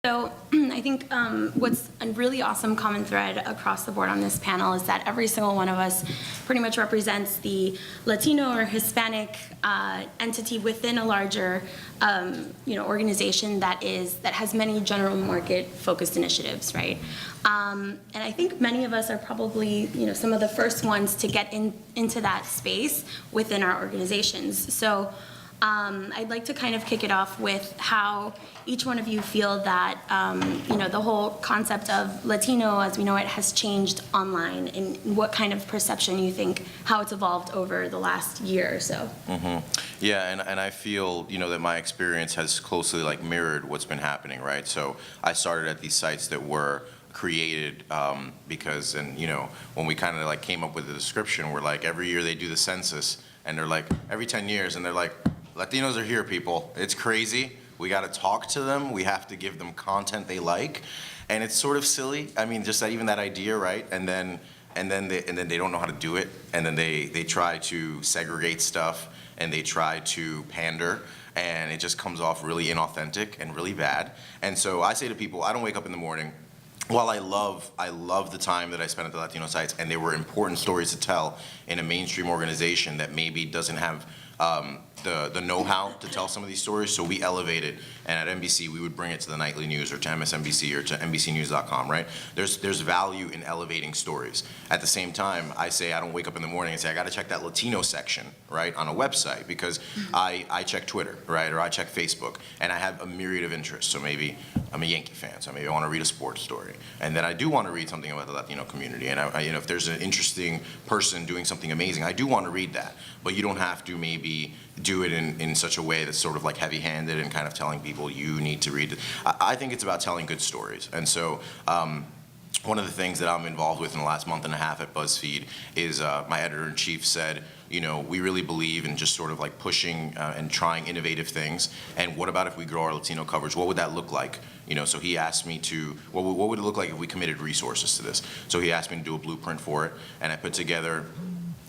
So I think what's a really awesome common thread across the board on this panel is that every single one of us pretty much represents the Latino or Hispanic entity within a larger organization that has many general market focused initiatives, right? And I think many of us are probably some of the first ones to get into that space within our organizations. So I'd like to kind of kick it off with how each one of you feel that the whole concept of Latino as we know it has changed online, and what kind of perception you think how it's evolved over the last year or so. Mm-hmm. Yeah, and I feel that my experience has closely mirrored what's been happening, right? So I started at these sites that were created because, when we kind of came up with the description, we're like, every year they do the census, and they're like, every 10 years, and they're like, Latinos are here, people. It's crazy. We got to talk to them. We have to give them content they like, and it's sort of silly. I mean, just even that idea, right? And then they don't know how to do it, and then they try to segregate stuff, and they try to pander, and it just comes off really inauthentic and really bad. And so I say to people, I don't wake up in the morning. While I love the time that I spent at the Latino sites, and there were important stories to tell in a mainstream organization that maybe doesn't have the know-how to tell some of these stories, so we elevated, and at NBC we would bring it to the nightly news or to MSNBC or to NBCnews.com, right? There's value in elevating stories. At the same time, I say I don't wake up in the morning and say I got to check that Latino section, right, on a website, because I check Twitter, right, or I check Facebook, and I have a myriad of interests. So maybe I'm a Yankee fan, so maybe I want to read a sports story, and then I do want to read something about the Latino community, and if there's an interesting person doing something amazing, I do want to read that. But you don't have to maybe do it in such a way that's sort of heavy-handed and kind of telling people you need to read it. I think it's about telling good stories. And so one of the things that I'm involved with in the last month and a half at BuzzFeed is my editor-in-chief said, we really believe in just sort of pushing and trying innovative things. And what about if we grow our Latino coverage? What would that look like? So he asked me to, what would it look like if we committed resources to this? So he asked me to do a blueprint for it, and I put together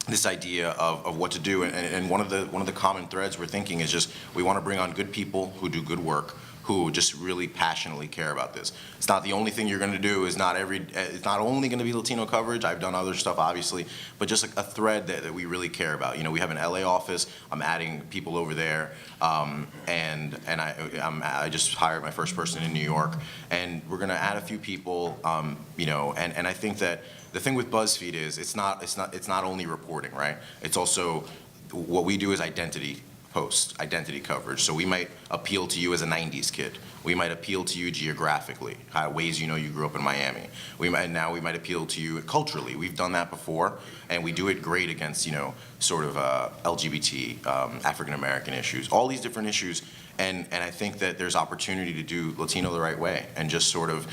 this idea of what to do, and one of the common threads we're thinking is just we want to bring on good people who do good work, who just really passionately care about this. It's not the only thing you're going to do. It's not only going to be Latino coverage. I've done other stuff, obviously, but just a thread that we really care about. We have an LA office. I'm adding people over there, and I just hired my first person in New York, and we're going to add a few people, and I think that the thing with BuzzFeed is it's not only reporting, right? It's also what we do is identity posts, identity coverage. So we might appeal to you as a 90s kid. We might appeal to you geographically, ways you grew up in Miami. We might appeal to you culturally. We've done that before, and we do it great against sort of LGBT, African American issues, all these different issues. And I think that there's opportunity to do Latino the right way and just sort of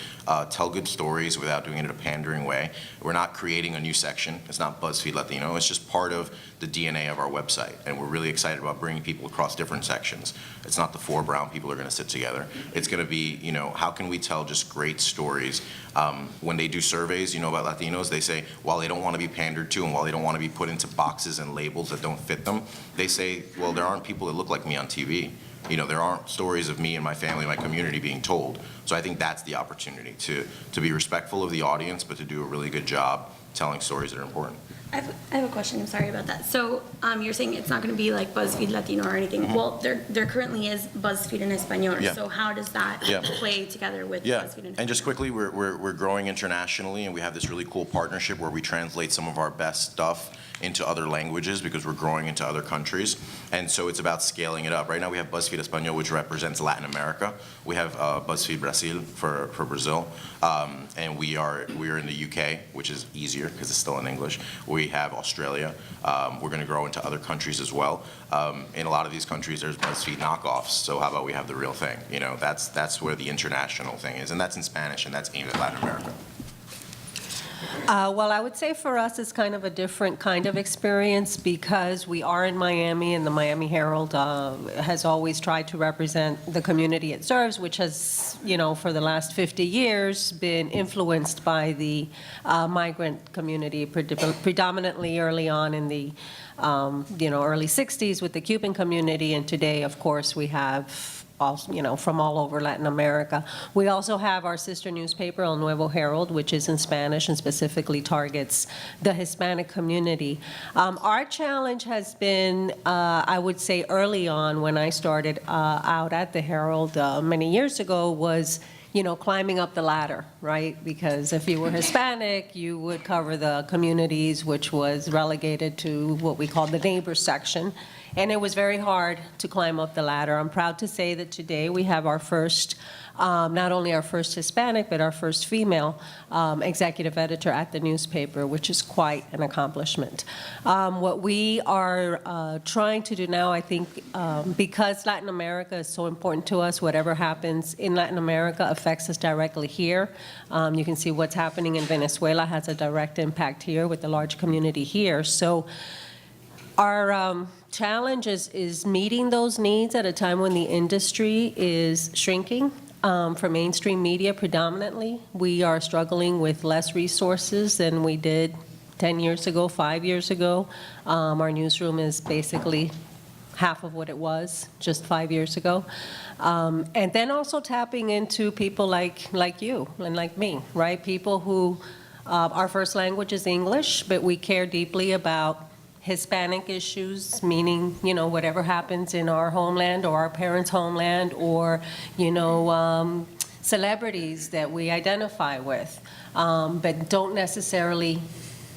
tell good stories without doing it in a pandering way. We're not creating a new section. It's not BuzzFeed Latino. It's just part of the DNA of our website. And we're really excited about bringing people across different sections. It's not the four brown people are going to sit together. It's going to be, how can we tell just great stories? When they do surveys, about Latinos, they say, while they don't want to be pandered to and while they don't want to be put into boxes and labels that don't fit them, they say, well, there aren't people that look like me on TV. There aren't stories of me and my family, my community being told. So I think that's the opportunity to be respectful of the audience, but to do a really good job telling stories that are important. I have a question. I'm sorry about that. So you're saying it's not going to be like BuzzFeed Latino or anything. Mm-hmm. Well, there currently is BuzzFeed in Español. Yeah. So how does that play together with BuzzFeed in Español? And just quickly, we're growing internationally, and we have this really cool partnership where we translate some of our best stuff into other languages because we're growing into other countries. And so it's about scaling it up. Right now we have BuzzFeed Español, which represents Latin America. We have BuzzFeed Brazil for Brazil. And we are in the UK, which is easier because it's still in English. We have Australia. We're going to grow into other countries as well. In a lot of these countries, there's BuzzFeed knockoffs. So how about we have the real thing? That's where the international thing is. And that's in Spanish, and that's aimed at Latin America. Well, I would say for us it's kind of a different kind of experience because we are in Miami, and the Miami Herald has always tried to represent the community it serves, which has, for the last 50 years been influenced by the migrant community, predominantly early on in the early 60s with the Cuban community, and today, of course, we have also, from all over Latin America. We also have our sister newspaper, El Nuevo Herald, which is in Spanish and specifically targets the Hispanic community. Our challenge has been, I would say early on when I started out at the Herald many years ago, was climbing up the ladder, right? Because if you were Hispanic, you would cover the communities, which was relegated to what we call the neighbor section. And it was very hard to climb up the ladder. I'm proud to say that today we have our first, not only our first Hispanic, but our first female executive editor at the newspaper, which is quite an accomplishment. What we are trying to do now, I think, because Latin America is so important to us, whatever happens in Latin America affects us directly here. You can see what's happening in Venezuela has a direct impact here with the large community here. So our challenge is meeting those needs at a time when the industry is shrinking. For mainstream media predominantly, we are struggling with less resources than we did 10 years ago, 5 years ago. Our newsroom is basically half of what it was just 5 years ago. And then also tapping into people like you and like me, right? People who, our first language is English, but we care deeply about Hispanic issues, meaning, whatever happens in our homeland or our parents' homeland, or, celebrities that we identify with, but don't necessarily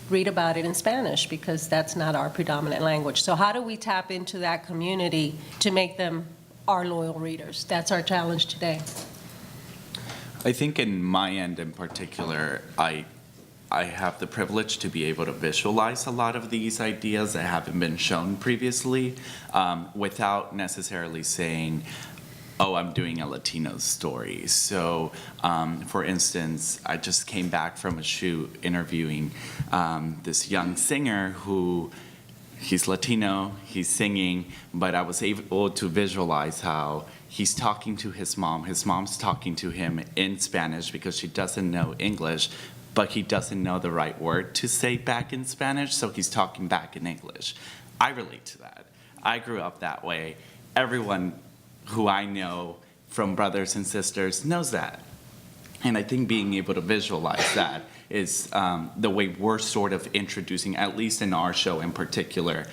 read about it in Spanish because that's not our predominant language. So how do we tap into that community to make them our loyal readers? That's our challenge today. I think in my end in particular, I have the privilege to be able to visualize a lot of these ideas that haven't been shown previously without necessarily saying, oh, I'm doing a Latino story. So, for instance, I just came back from a shoot interviewing this young singer who, he's Latino, he's singing, but I was able to visualize how he's talking to his mom's talking to him in Spanish because she doesn't know English, but he doesn't know the right word to say back in Spanish, so he's talking back in English. I relate to that. I grew up that way. Everyone who I know from brothers and sisters knows that. And I think being able to visualize that is the way we're sort of introducing, at least in our show in particular,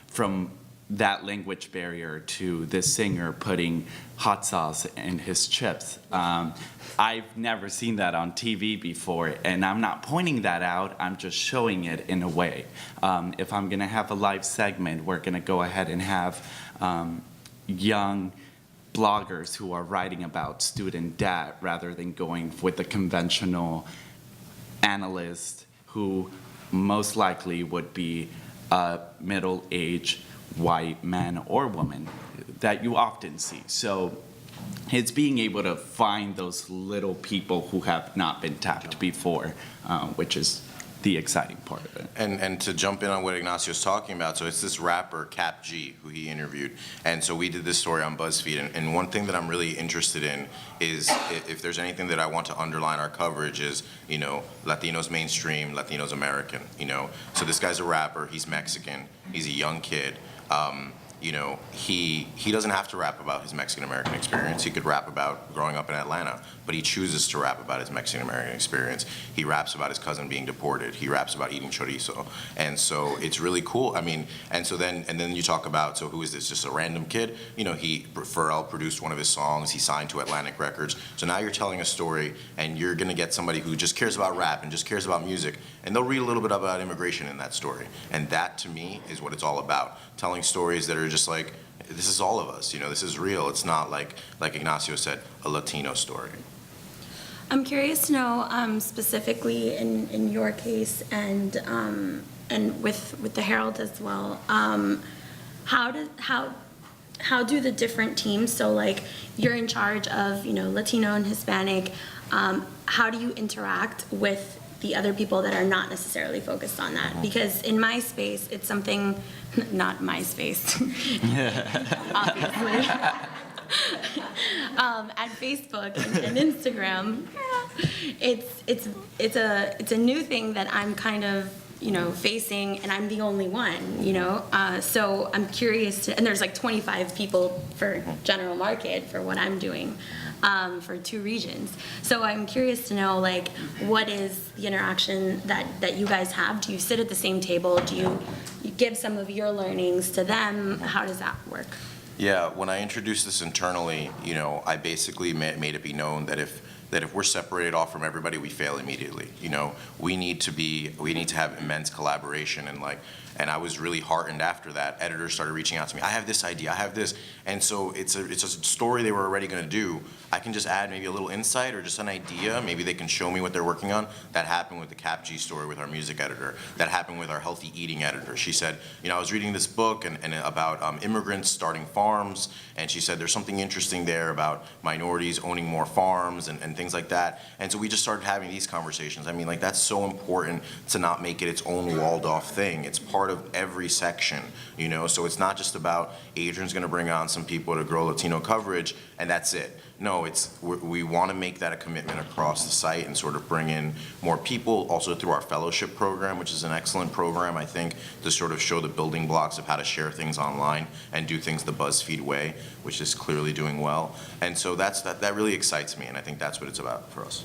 from that language barrier to this singer putting hot sauce in his chips. I've never seen that on TV before, and I'm not pointing that out, I'm just showing it in a way. If I'm gonna have a live segment, we're gonna go ahead and have young bloggers who are writing about student debt rather than going with the conventional analyst who most likely would be a middle-aged white man or woman that you often see. So it's being able to find those little people who have not been tapped before, which is the exciting part of it. And to jump in on what Ignacio's talking about, so it's this rapper, Cap G, who he interviewed. And so we did this story on BuzzFeed. And one thing that I'm really interested in is if there's anything that I want to underline our coverage is, Latinos mainstream, Latinos American, So this guy's a rapper, he's Mexican, he's a young kid. He doesn't have to rap about his Mexican-American experience. He could rap about growing up in Atlanta, but he chooses to rap about his Mexican-American experience. He raps about his cousin being deported. He raps about eating chorizo. And so it's really cool. And then you talk about, so who is this? Just a random kid? Pharrell produced one of his songs. He signed to Atlantic Records. So now you're telling a story, and you're going to get somebody who just cares about rap and just cares about music, and they'll read a little bit about immigration in that story. And that, to me, is what it's all about. Telling stories that are just like, this is all of us, this is real. It's not like Ignacio said, a Latino story. I'm curious to know specifically in your case and with the Herald as well, how do the different teams, so like you're in charge of Latino and Hispanic, how do you interact with the other people that are not necessarily focused on that? Because in my space, it's something, not my space, obviously. At Facebook and Instagram, it's a new thing that I'm kind of facing, and I'm the only one, so I'm curious to, and there's like 25 people for general market for what I'm doing, for 2 regions. So I'm curious to know, like, what is the interaction that you guys have? Do you sit at the same table? Do you give some of your learnings to them? How does that work? Yeah, when I introduced this internally, I basically made it be known that if we're separated off from everybody, we fail immediately. We need to have immense collaboration, and I was really heartened after that. Editors started reaching out to me. I have this idea. I have this, and so it's a story they were already going to do. I can just add maybe a little insight or just an idea. Maybe they can show me what they're working on. That happened with the Cap G story with our music editor. That happened with our healthy eating editor. She said, I was reading this book and about immigrants starting farms, and she said there's something interesting there about minorities owning more farms and things like that. And so we just started having these conversations. I mean, like, that's so important to not make it its own walled-off thing. It's part of every section, So it's not just about Adrian's going to bring on some people to grow Latino coverage, and that's it. No, we want to make that a commitment across the site and sort of bring in more people, also through our fellowship program, which is an excellent program, I think, to sort of show the building blocks of how to share things online and do things the BuzzFeed way, which is clearly doing well. And so that really excites me, and I think that's what it's about for us.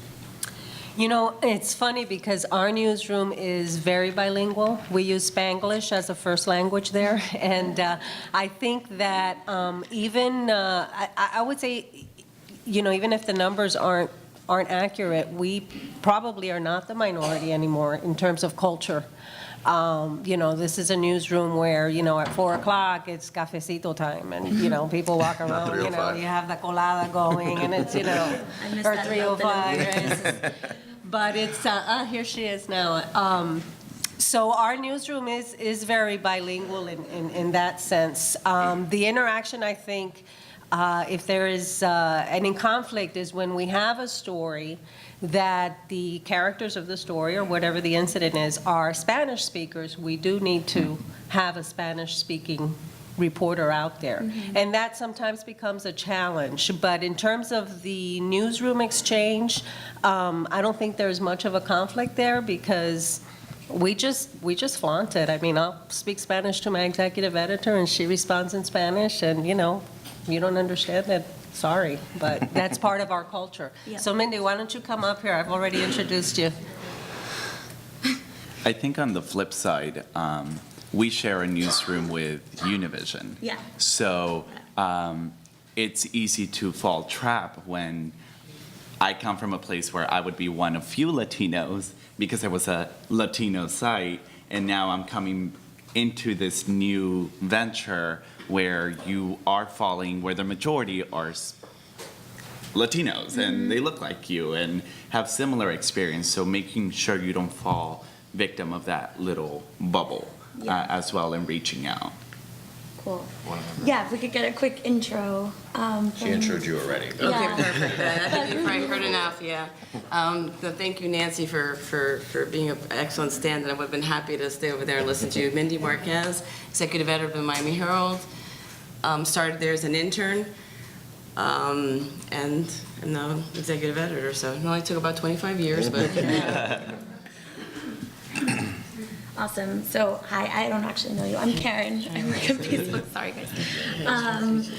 It's funny because our newsroom is very bilingual. We use Spanglish as a first language there, and I think that I would say, even if the numbers aren't accurate, we probably are not the minority anymore in terms of culture. This is a newsroom where, at 4 o'clock, it's cafecito time, and, people walk around, you have the colada going, and it's, or 3:05, right? But it's, here she is now. So our newsroom is very bilingual in that sense. The interaction, I think, if there is any conflict, is when we have a story that the characters of the story, or whatever the incident is, are Spanish speakers. We do need to have a Spanish-speaking reporter out there. Mm-hmm. And that sometimes becomes a challenge. But in terms of the newsroom exchange, I don't think there's much of a conflict there, because we just flaunt it. I mean, I'll speak Spanish to my executive editor, and she responds in Spanish, and, you don't understand that, sorry, but that's part of our culture. Yeah. So, Mindy, why don't you come up here? I've already introduced you. I think on the flip side, we share a newsroom with Univision. Yeah. So it's easy to fall trap when I come from a place where I would be one of few Latinos because there was a Latino site, and now I'm coming into this new venture where you are falling, where the majority are Latinos, mm-hmm. and they look like you and have similar experience. So making sure you don't fall victim of that little bubble, yeah. As well, and reaching out. Cool. Yeah, if we could get a quick intro. She introed you already. Okay, Yeah. perfect. I think you've probably heard enough, yeah. Thank you, Nancy, for being an excellent stand, and I would have been happy to stay over there and listen to you. Mindy Marquez, executive editor of the Miami Herald. Started there as an intern, and I'm now executive editor, so it only took about 25 years, but... Awesome. So, hi, I don't actually know you. I'm Karen. I work at Facebook. Sorry, guys.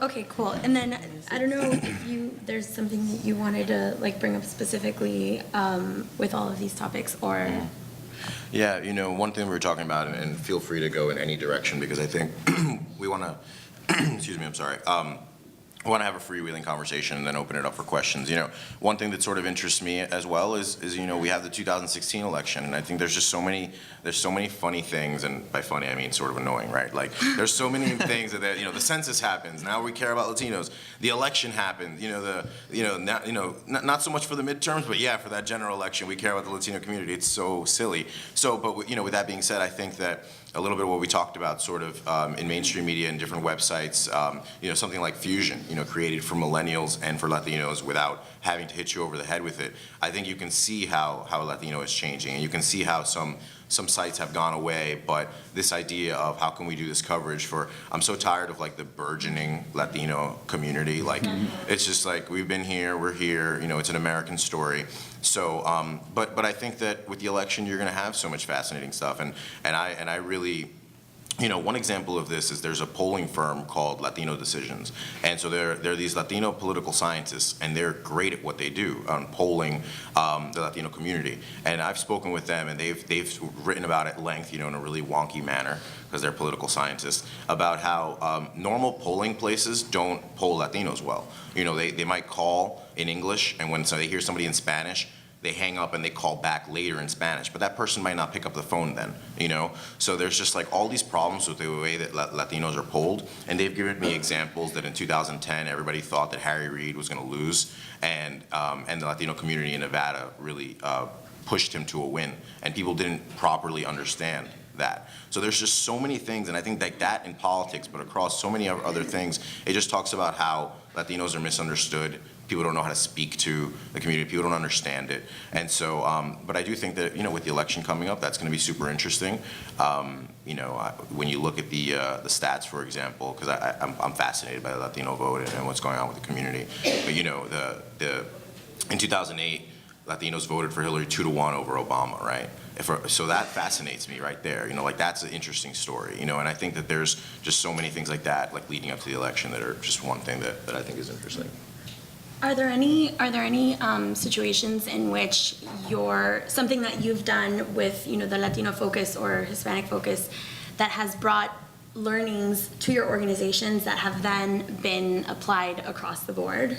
Okay, cool. And then, I don't know if there's something that you wanted to, bring up specifically with all of these topics, or... Yeah, one thing we were talking about, and feel free to go in any direction, because I think we want to, excuse me, I'm sorry. I want to have a freewheeling conversation and then open it up for questions. One thing that sort of interests me as well is we have the 2016 election, and I think there's so many funny things, and by funny I mean sort of annoying, right? There's so many things that the census happens. Now we care about Latinos. The election happened. Not so much for the midterms, but yeah, for that general election, we care about the Latino community. It's so silly. But with that being said, I think that a little bit of what we talked about sort of in mainstream media and different websites, something like Fusion, created for millennials and for Latinos without having to hit you over the head with it. I think you can see how Latino is changing, and you can see how some some sites have gone away, but this idea of how can we do this coverage for, I'm so tired of like the burgeoning Latino community. Like, it's just like, we've been here, we're here, you know, it's an American story. So, but I think that with the election, you're gonna have so much fascinating stuff. And I really, you know, one example of this is there's a polling firm called Latino Decisions. And so they're these Latino political scientists, and they're great at what they do on polling the Latino community. And I've spoken with them, and they've written about at length, you know, in a really wonky manner, because they're political scientists, about how normal polling places don't poll Latinos well. You know, they might call in English, and when they hear somebody in Spanish, they hang up and they call back later in Spanish, but that person might not pick up the phone then, you know? So there's just like all these problems with the way that Latinos are polled, and they've given me examples that in 2010, everybody thought that Harry Reid was gonna lose, and the Latino community in Nevada really pushed him to a win, and people didn't properly understand that. So there's just so many things, and I think like that in politics, but across so many other things, it just talks about how Latinos are misunderstood. People don't know how to speak to the community. People don't understand it. And so, but I do think that, you know, with the election coming up, that's going to be super interesting. You know, when you look at the stats, for example, because I'm fascinated by the Latino vote and what's going on with the community. But, you know, in 2008, Latinos voted for Hillary 2-1 over Obama, right? So that fascinates me right there. You know, like that's an interesting story, you know, and I think that there's just so many things like that, like leading up to the election, that are just one thing that I think is interesting. Are there any situations in which something that you've done with, you know, the Latino focus or Hispanic focus that has brought learnings to your organizations that have then been applied across the board?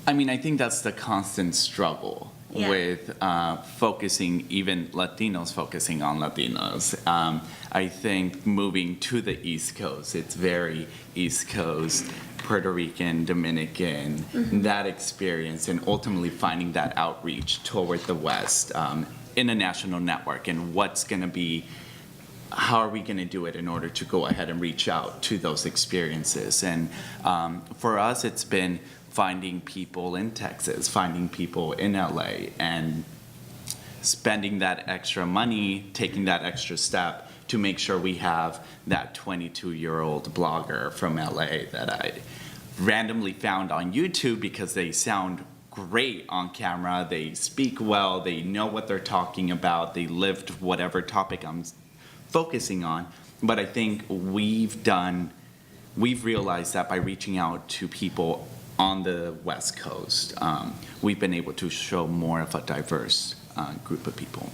I mean, I think that's the constant struggle with focusing, even Latinos focusing on Latinos. I think moving to the East Coast, it's very East Coast, Puerto Rican, Dominican, that experience, and ultimately finding that outreach toward the West in a national network, and what's going to be, how are we going to do it in order to go ahead and reach out to those experiences. And for us, it's been finding people in Texas, finding people in LA, and spending that extra money, taking that extra step to make sure we have that 22-year-old blogger from LA that I randomly found on YouTube because they sound great on camera, they speak well, they know what they're talking about, they lived whatever topic I'm focusing on. But I think we've realized that by reaching out to people on the West Coast, we've been able to show more of a diverse group of people.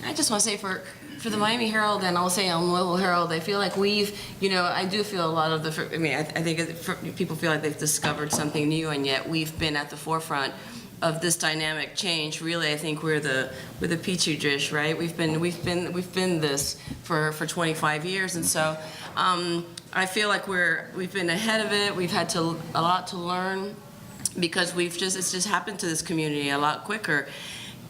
I just want to say for the Miami Herald, and I'll say El Nuevo Herald, I feel like we've, you know, I do feel a lot of I think people feel like they've discovered something new, and yet we've been at the forefront of this dynamic change. Really, I think we're the petri dish, right? We've been this for 25 years, and so I feel like we've been ahead of it. We've had a lot to learn because it's just happened to this community a lot quicker.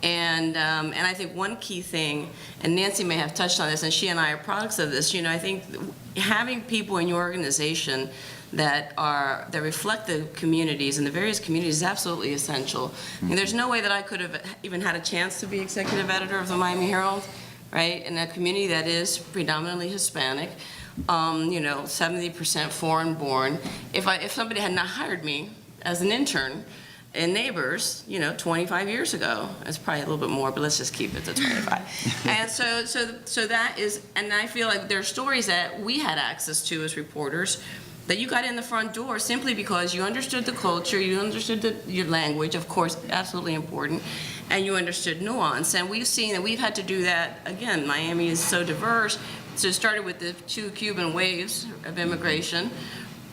And I think one key thing, and Nancy may have touched on this, and she and I are products of this, you know, I think having people in your organization that reflect the communities and the various communities is absolutely essential. And there's no way that I could have even had a chance to be executive editor of the Miami Herald, right, in a community that is predominantly Hispanic, you know, 70% foreign born. If somebody had not hired me as an intern in Neighbors, you know, 25 years ago, it's probably a little bit more, but let's just keep it to 25. And so that is, and I feel like there are stories that we had access to as reporters that you got in the front door simply because you understood the culture, you understood your language, of course, absolutely important, and you understood nuance. And we've seen that we've had to do that, again, Miami is so diverse, so it started with the 2 Cuban waves of immigration,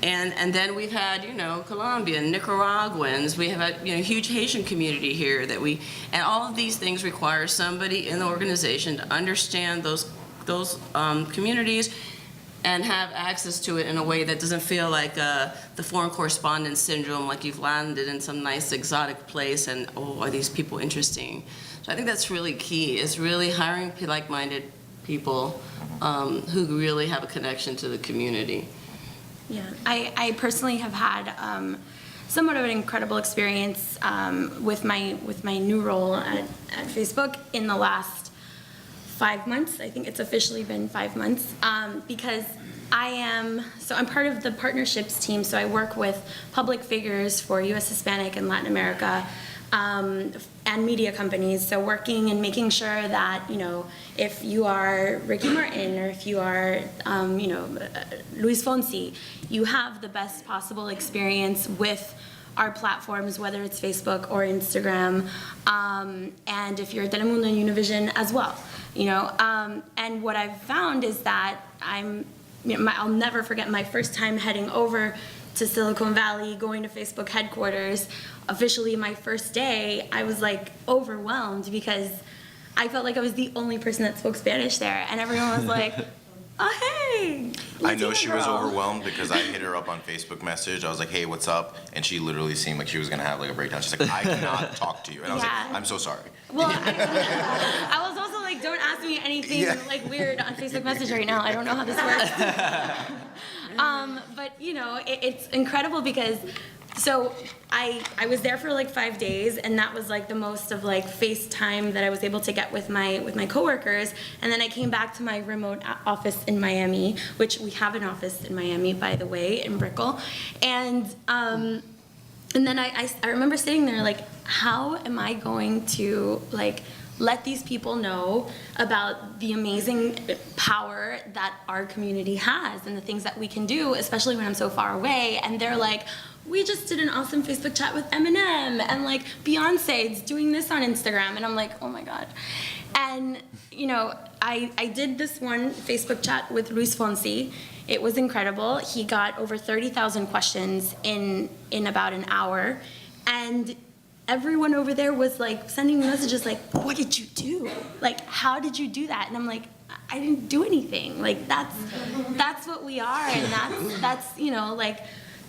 and then we've had, you know, Colombian, Nicaraguans, we have a, you know, huge Haitian community here and all of these things require somebody in the organization to understand those communities and have access to it in a way that doesn't feel like the foreign correspondent syndrome, like you've landed in some nice exotic place and, oh, are these people interesting? So I think that's really key, is really hiring like-minded people who really have a connection to the community. Yeah, I personally have had somewhat of an incredible experience with my new role at Facebook in the last 5 months. I think it's officially been 5 months, because I'm part of the partnerships team, so I work with public figures for U.S. Hispanic and Latin America, and media companies. So working and making sure that, if you are Ricky Martin or if you are, Luis Fonsi, you have the best possible experience with our platforms, whether it's Facebook or Instagram, and if you're Telemundo and Univision as well, and what I've found is that I'll never forget my first time heading over to Silicon Valley, going to Facebook headquarters. Officially, my first day, I was like overwhelmed because I felt like I was the only person that spoke Spanish there, and everyone was like, "Oh, hey." I know she was girl." overwhelmed because I hit her up on Facebook message. I was like, "Hey, what's up?" And she literally seemed like she was gonna have like a breakdown. She's like, "I cannot talk to you," and I was Yeah. like, "I'm so sorry." Well, I was also like, don't ask me anything like weird on Facebook Message right now. I don't know how this works. But it's incredible because I was there for like 5 days, and that was like the most of like FaceTime that I was able to get with my coworkers. And then I came back to my remote office in Miami, which we have an office in Miami, by the way, in Brickell. And then I remember sitting there like, how am I going to like let these people know about the amazing power that our community has and the things that we can do, especially when I'm so far away. And they're like, we just did an awesome Facebook chat with Eminem, and like Beyonce's doing this on Instagram. And I'm like, oh my God. And I did this one Facebook chat with Luis Fonsi. It was incredible. He got over 30,000 questions in about an hour. And everyone over there was like sending me messages like, what did you do? Like, how did you do that? And I'm like, I didn't do anything. Like, that's what we are, and that's like,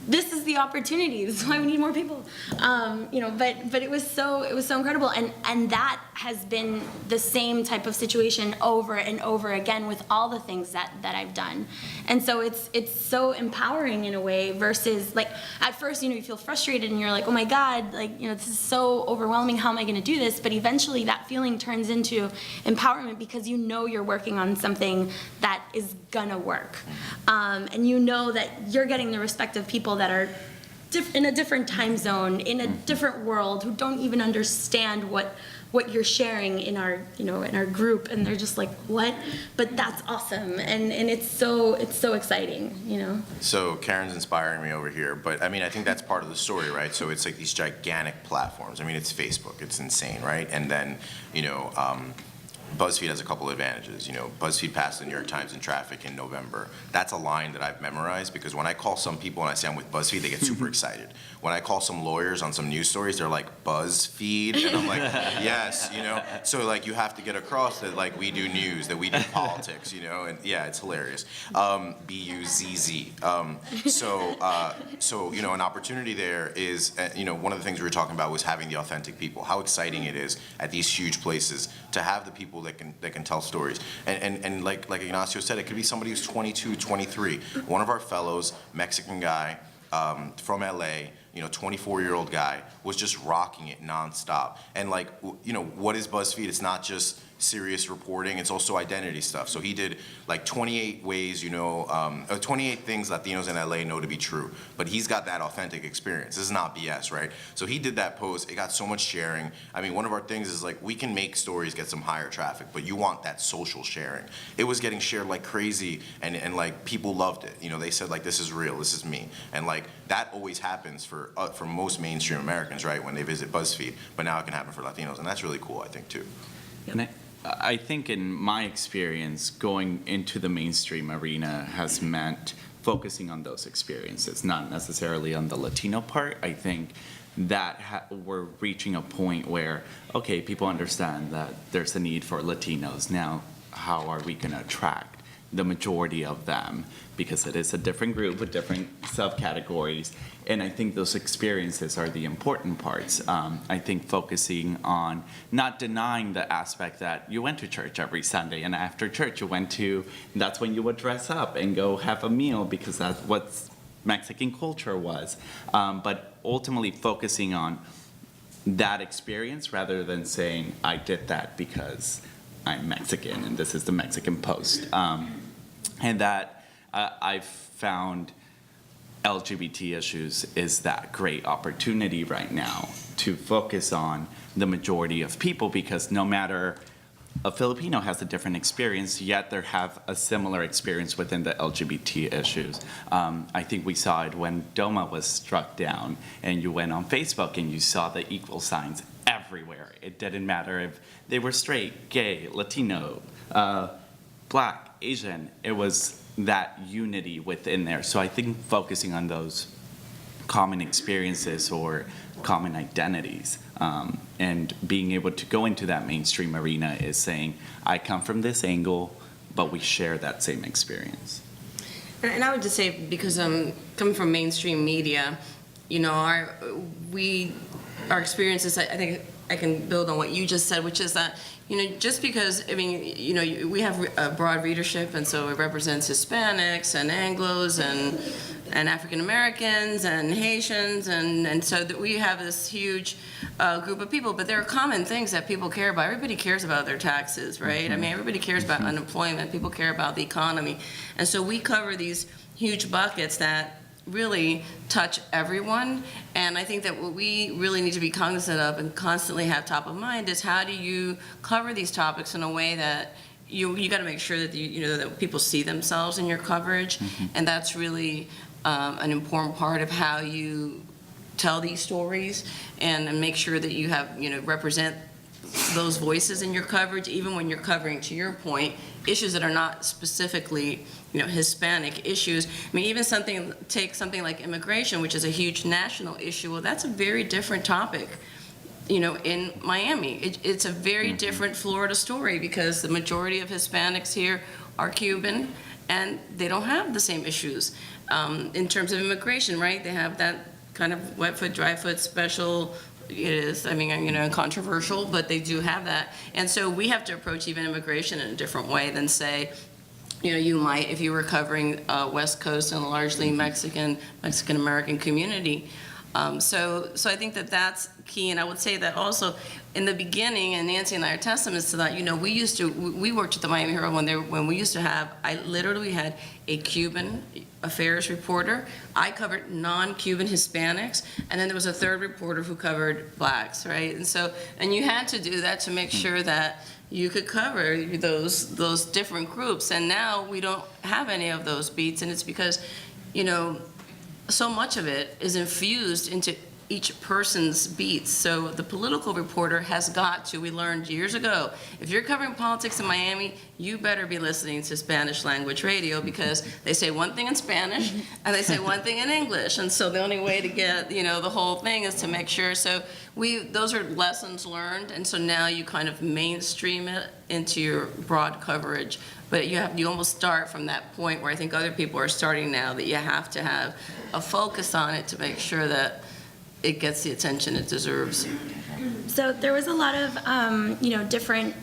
this is the opportunity. This is why we need more people. But it was so incredible, and that has been the same type of situation over and over again with all the things that I've done. And so it's so empowering in a way versus like at first you feel frustrated and you're like, oh my God, like this is so overwhelming. How am I going to do this? But eventually that feeling turns into empowerment because you're working on something that is gonna work, and that you're getting the respect of people that are in a different time zone, in a different world, who don't even understand what you're sharing in our in our group, and they're just like, what? But that's awesome, and it's so exciting. So Karen's inspiring me over here, but I mean, I think that's part of the story, right? So it's like these gigantic platforms. I mean, it's Facebook, it's insane, right? And then, BuzzFeed has a couple of advantages. BuzzFeed passed the New York Times in traffic in November. That's a line that I've memorized because when I call some people and I say I'm with BuzzFeed, they get super excited. When I call some lawyers on some news stories, they're like, BuzzFeed? And I'm like, yes, So like you have to get across that like we do news, that we do politics, and yeah, it's hilarious. B-U-Z-Z. So an opportunity there is, one of the things we were talking about was having the authentic people. How exciting it is at these huge places to have the people that can tell stories. And like Ignacio said, it could be somebody who's 22, 23. One of our fellows, Mexican guy from LA, 24-year-old guy, was just rocking it nonstop. And like, what is BuzzFeed? It's not just serious reporting, it's also identity stuff. So he did like 28 ways, 28 things Latinos in LA know to be true. But he's got that authentic experience. This is not BS, right? So he did that post. It got so much sharing. I mean, one of our things is like, we can make stories get some higher traffic, but you want that social sharing. It was getting shared like crazy, and like people loved it. They said like, this is real, this is me. And like, that always happens for most mainstream Americans, right? When they visit BuzzFeed, but now it can happen for Latinos, and that's really cool, I think, too. And I think in my experience, going into the mainstream arena has meant focusing on those experiences, not necessarily on the Latino part. I think that we're reaching a point where, okay, people understand that there's a need for Latinos. Now, how are we going to attract the majority of them? Because it is a different group with different subcategories. And I think those experiences are the important parts. I think focusing on not denying the aspect that you went to church every Sunday, and after church that's when you would dress up and go have a meal because that's what's Mexican culture was, but ultimately focusing on that experience rather than saying, I did that because I'm Mexican and this is the Mexican Post. And that I've found LGBT issues is that great opportunity right now to focus on the majority of people, because no matter a Filipino has a different experience, yet they have a similar experience within the LGBT issues. I think we saw it when DOMA was struck down, and you went on Facebook and you saw the equal signs everywhere. It didn't matter if they were straight, gay, Latino, Black, Asian. It was that unity within there. So I think focusing on those common experiences or common identities, and being able to go into that mainstream arena is saying, I come from this angle, but we share that same experience. And I would just say, because coming from mainstream media, you know, our experiences, I think I can build on what you just said, which is that, you know, just because, I mean, you know, we have a broad readership, and so it represents Hispanics and Anglos and African Americans and Haitians, and so that we have this huge group of people, but there are common things that people care about. Everybody cares about their taxes, right? I mean, everybody cares about unemployment. People care about the economy. And so we cover these huge buckets that really touch everyone. And I think that what we really need to be cognizant of and constantly have top of mind is, how do you cover these topics in a way that you got to make sure that you know that people see themselves in your coverage, and that's really an important part of how you tell these stories, and make sure that you have, you know, represent those voices in your coverage, even when you're covering, to your point, issues that are not specifically, you know, Hispanic issues. I mean, even take something like immigration, which is a huge national issue. Well, that's a very different topic, you know, in Miami. It's a very different Florida story, because the majority of Hispanics here are Cuban, and they don't have the same issues in terms of immigration, right? They have that kind of wet foot, dry foot special. It is, I mean, you know, controversial, but they do have that. And so we have to approach even immigration in a different way than, say, you know, you might if you were covering West Coast and a largely Mexican-American community. So I think that that's key. And I would say that also in the beginning, and Nancy and I are testaments to that, you know, we worked at the Miami Herald when we used to have, I literally had a Cuban affairs reporter. I covered non-Cuban Hispanics, and then there was a third reporter who covered Blacks, right? And you had to do that to make sure that you could cover those different groups. And now we don't have any of those beats, and it's because, you know, so much of it is infused into each person's beats. So the political reporter has got to, we learned years ago, if you're covering politics in Miami, you better be listening to Spanish language radio, because they say one thing in Spanish and they say one thing in English. And so the only way to get, you know, the whole thing is to make sure. So those are lessons learned. And so now you kind of mainstream it into your broad coverage. But you almost start from that point where I think other people are starting now, that you have to have a focus on it to make sure that it gets the attention it deserves. So there was a lot of, you know, different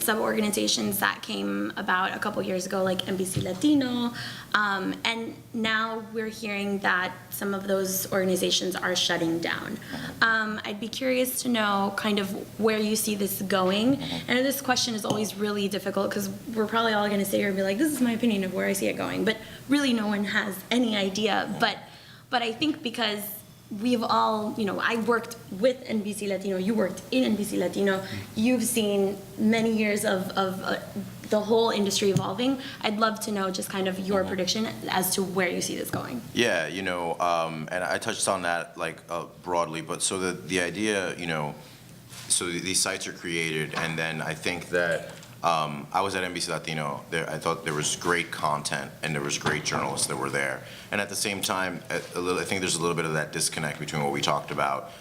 sub-organizations that came about a couple years ago, like NBC Latino, and now we're hearing that some of those organizations are shutting down. I'd be curious to know kind of where you see this going. And this question is always really difficult, because we're probably all going to sit here and be like, this is my opinion of where I see it going, but really no one has any idea. But I think because we've all, you know, I worked with NBC Latino, you worked in NBC Latino, you've seen many years of the whole industry evolving. I'd love to know just kind of your prediction as to where you see this going. Yeah, you know, and I touched on that like broadly, but so the idea, you know, so these sites are created, and then I think that I was at NBC Latino. I thought there was great content and there was great journalists that were there. And at the same time, I think there's a little bit of that disconnect between what we talked about,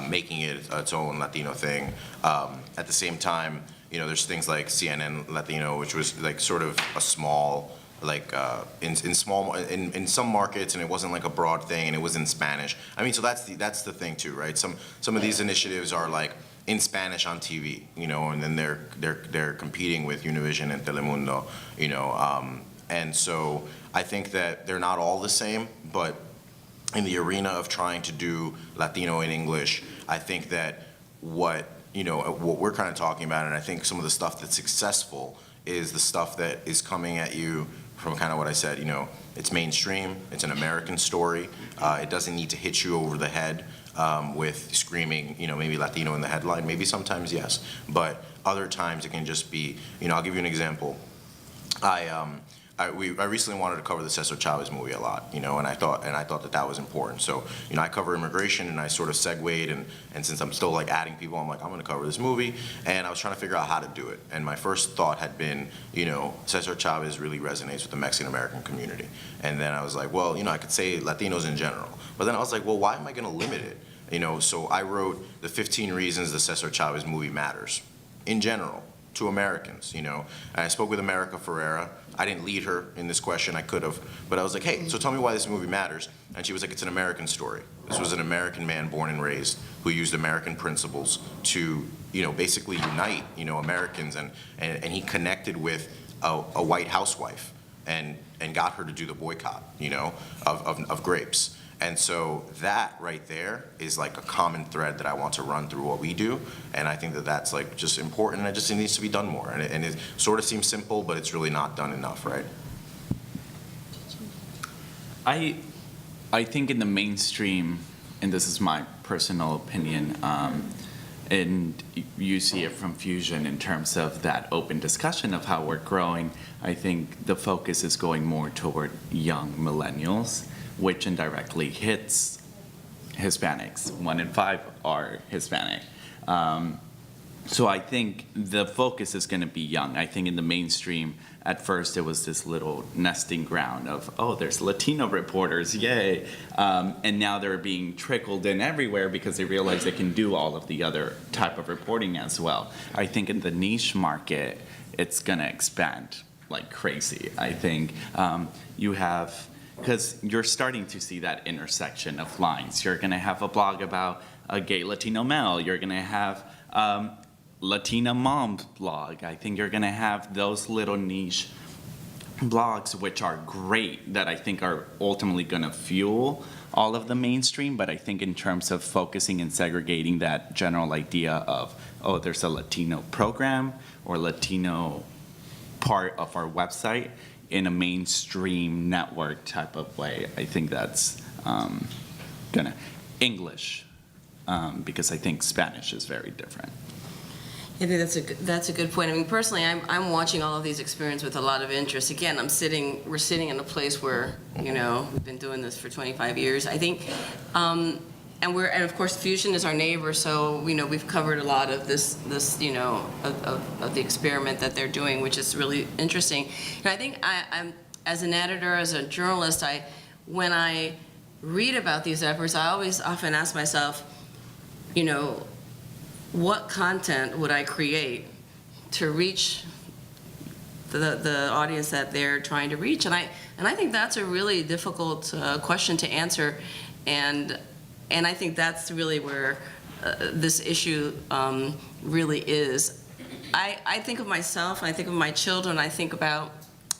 making it its own Latino thing. At the same time, you know, there's things like CNN Latino, which was like sort of a small, like in some markets, and it wasn't like a broad thing, and it was in Spanish. I mean, so that's the thing too, right? Some of these initiatives are like in Spanish on TV, you know, and then they're competing with Univision and Telemundo, you know, and so I think that they're not all the same, but in the arena of trying to do Latino in English, I think that what we're kind of talking about, and I think some of the stuff that's successful is the stuff that is coming at you from kind of what I said, it's mainstream, it's an American story, it doesn't need to hit you over the head with screaming, maybe Latino in the headline, maybe sometimes yes, but other times it can just be, I'll give you an example. I recently wanted to cover the Cesar Chavez movie a lot, and I thought that was important. So, I cover immigration, and I sort of segued, and since I'm still like adding people, I'm like, I'm going to cover this movie, and I was trying to figure out how to do it. And my first thought had been, Cesar Chavez really resonates with the Mexican American community. And then I was like, well, I could say Latinos in general. But then I was like, well, why am I going to limit it? So I wrote the 15 reasons the Cesar Chavez movie matters in general to Americans, and I spoke with America Ferrera. I didn't lead her in this question, I could have, but I was like, hey, so tell me why this movie matters. And she was like, it's an American story. This was an American man born and raised who used American principles to, basically unite, Americans, and he connected with a white housewife and got her to do the boycott, of grapes. And so that right there is like a common thread that I want to run through what we do, and I think that that's like just important, and it just needs to be done more. And it sort of seems simple, but it's really not done enough, right? I think in the mainstream, and this is my personal opinion, and you see it from Fusion in terms of that open discussion of how we're growing, I think the focus is going more toward young millennials, which indirectly hits Hispanics. 1 in 5 are Hispanic. So I think the focus is going to be young. I think in the mainstream, at first it was this little nesting ground of, oh, there's Latino reporters, yay. And now they're being trickled in everywhere because they realize they can do all of the other type of reporting as well. I think in the niche market, it's going to expand like crazy. I think you have, because you're starting to see that intersection of lines. You're going to have a blog about a gay Latino male. You're going to have Latina mom's blog. I think you're going to have those little niche blogs, which are great, that I think are ultimately going to fuel all of the mainstream. But I think in terms of focusing and segregating that general idea of, oh, there's a Latino program or Latino part of our website, in a mainstream network type of way, I think that's gonna English, because I think Spanish is very different. I think that's a good point. I mean, personally, I'm watching all of these experiences with a lot of interest. Again, we're sitting in a place where, we've been doing this for 25 years. I think, and of course Fusion is our neighbor, so we've covered a lot of this of the experiment that they're doing, which is really interesting. And I think I'm as an editor, as a journalist, when I read about these efforts, I always often ask myself, what content would I create to reach the audience that they're trying to reach? And I think that's a really difficult question to answer, and I think that's really where this issue really is. I think of myself, I think of my children, I think about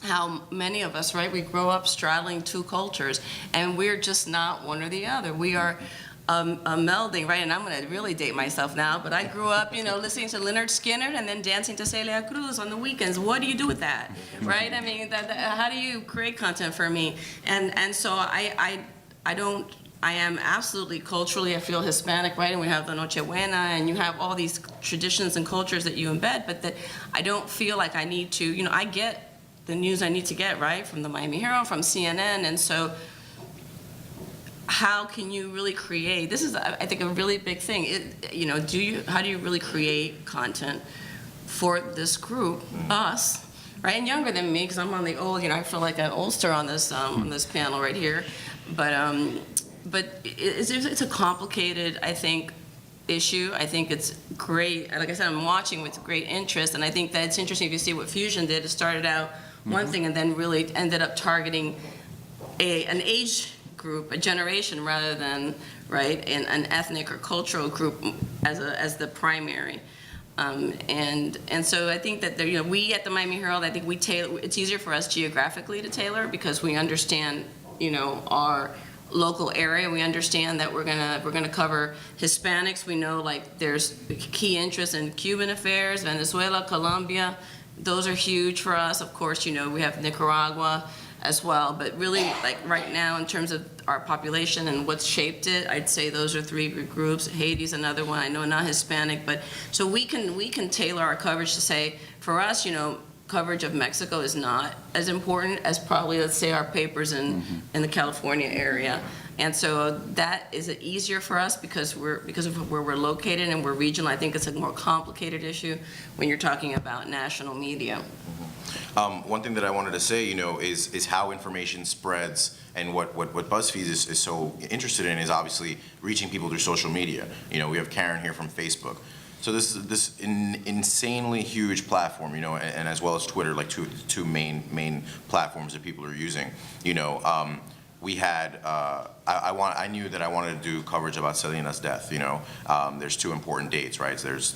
how many of us, right, we grow up straddling two cultures, and we're just not one or the other. We are a melding, right? And I'm going to really date myself now, but I grew up, listening to Leonard Skinner and then dancing to Celia Cruz on the weekends. What do you do with that, right? I mean, how do you create content for me? And so I am absolutely culturally, I feel Hispanic, right? And we have the Noche Buena, and you have all these traditions and cultures that you embed, but that I don't feel like I need to, I get the news I need to get, right? From the Miami Herald, from CNN, and so how can you really create, this is, I think, a really big thing. How do you really create content for this group, us, right? And younger than me, because I'm on the old, I feel like an oldster on this panel right here. But it's a complicated, I think, issue. I think it's great. Like I said, I'm watching with great interest, and I think that it's interesting if you see what Fusion did. It started out one thing and then really ended up targeting an age group, a generation, rather than, right, an ethnic or cultural group as the primary. And so I think that we at the Miami Herald, I think we tailor. It's easier for us geographically to tailor because we understand, local area. We understand that we're gonna cover Hispanics. We know like there's key interest in Cuban affairs, Venezuela, Colombia. Those are huge for us. Of course, you know, we have Nicaragua as well, but really like right now in terms of our population and what's shaped it, I'd say those are three groups. Haiti's another one. I know not Hispanic, but so we can tailor our coverage to say, for us, you know, coverage of Mexico is not as important as probably, let's say, our papers in the California area. And so that is easier for us because of where we're located and we're regional. I think it's a more complicated issue when you're talking about national media. One thing that I wanted to say, you know, is how information spreads, and what BuzzFeed is so interested in is obviously reaching people through social media. You know, we have Karen here from Facebook. So this insanely huge platform, you know, and as well as Twitter, like two main platforms that people are using. You know, we had I knew that I wanted to do coverage about Selena's death. You know, there's two important dates, right? There's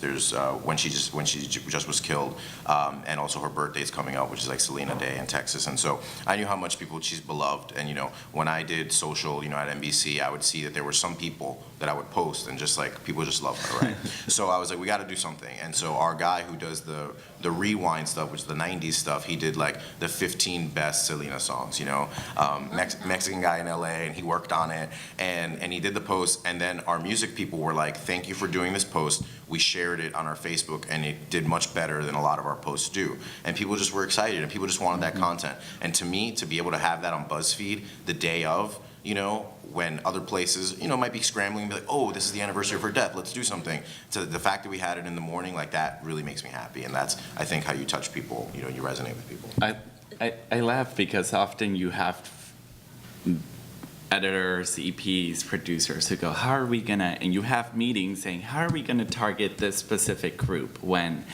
when she just was killed, and also her birthday's coming up, which is like Selena Day in Texas. And so I knew how much she's beloved. And you know, when I did social, you know, at NBC, I would see that there were some people that I would post, and just like people just love her, right? So I was like, we got to do something. And so our guy who does the rewind stuff, which is the '90s stuff, he did like the 15 best Selena songs. You know, Mexican guy in LA, and he worked on it. And he did the post, and then our music people were like, thank you for doing this post. We shared it on our Facebook, and it did much better than a lot of our posts do. And people just were excited, and people just wanted that content. And to me, to be able to have that on BuzzFeed the day of, you know, when other places, you know, might be scrambling and be like, oh, this is the anniversary of her death, let's do something. So the fact that we had it in the morning, like that really makes me happy. And that's, I think, how you touch people, you know, you resonate with people. I laugh because often you have editors, EPs, producers who go, how are we gonna, and you have meetings saying, how are we gonna target this specific group when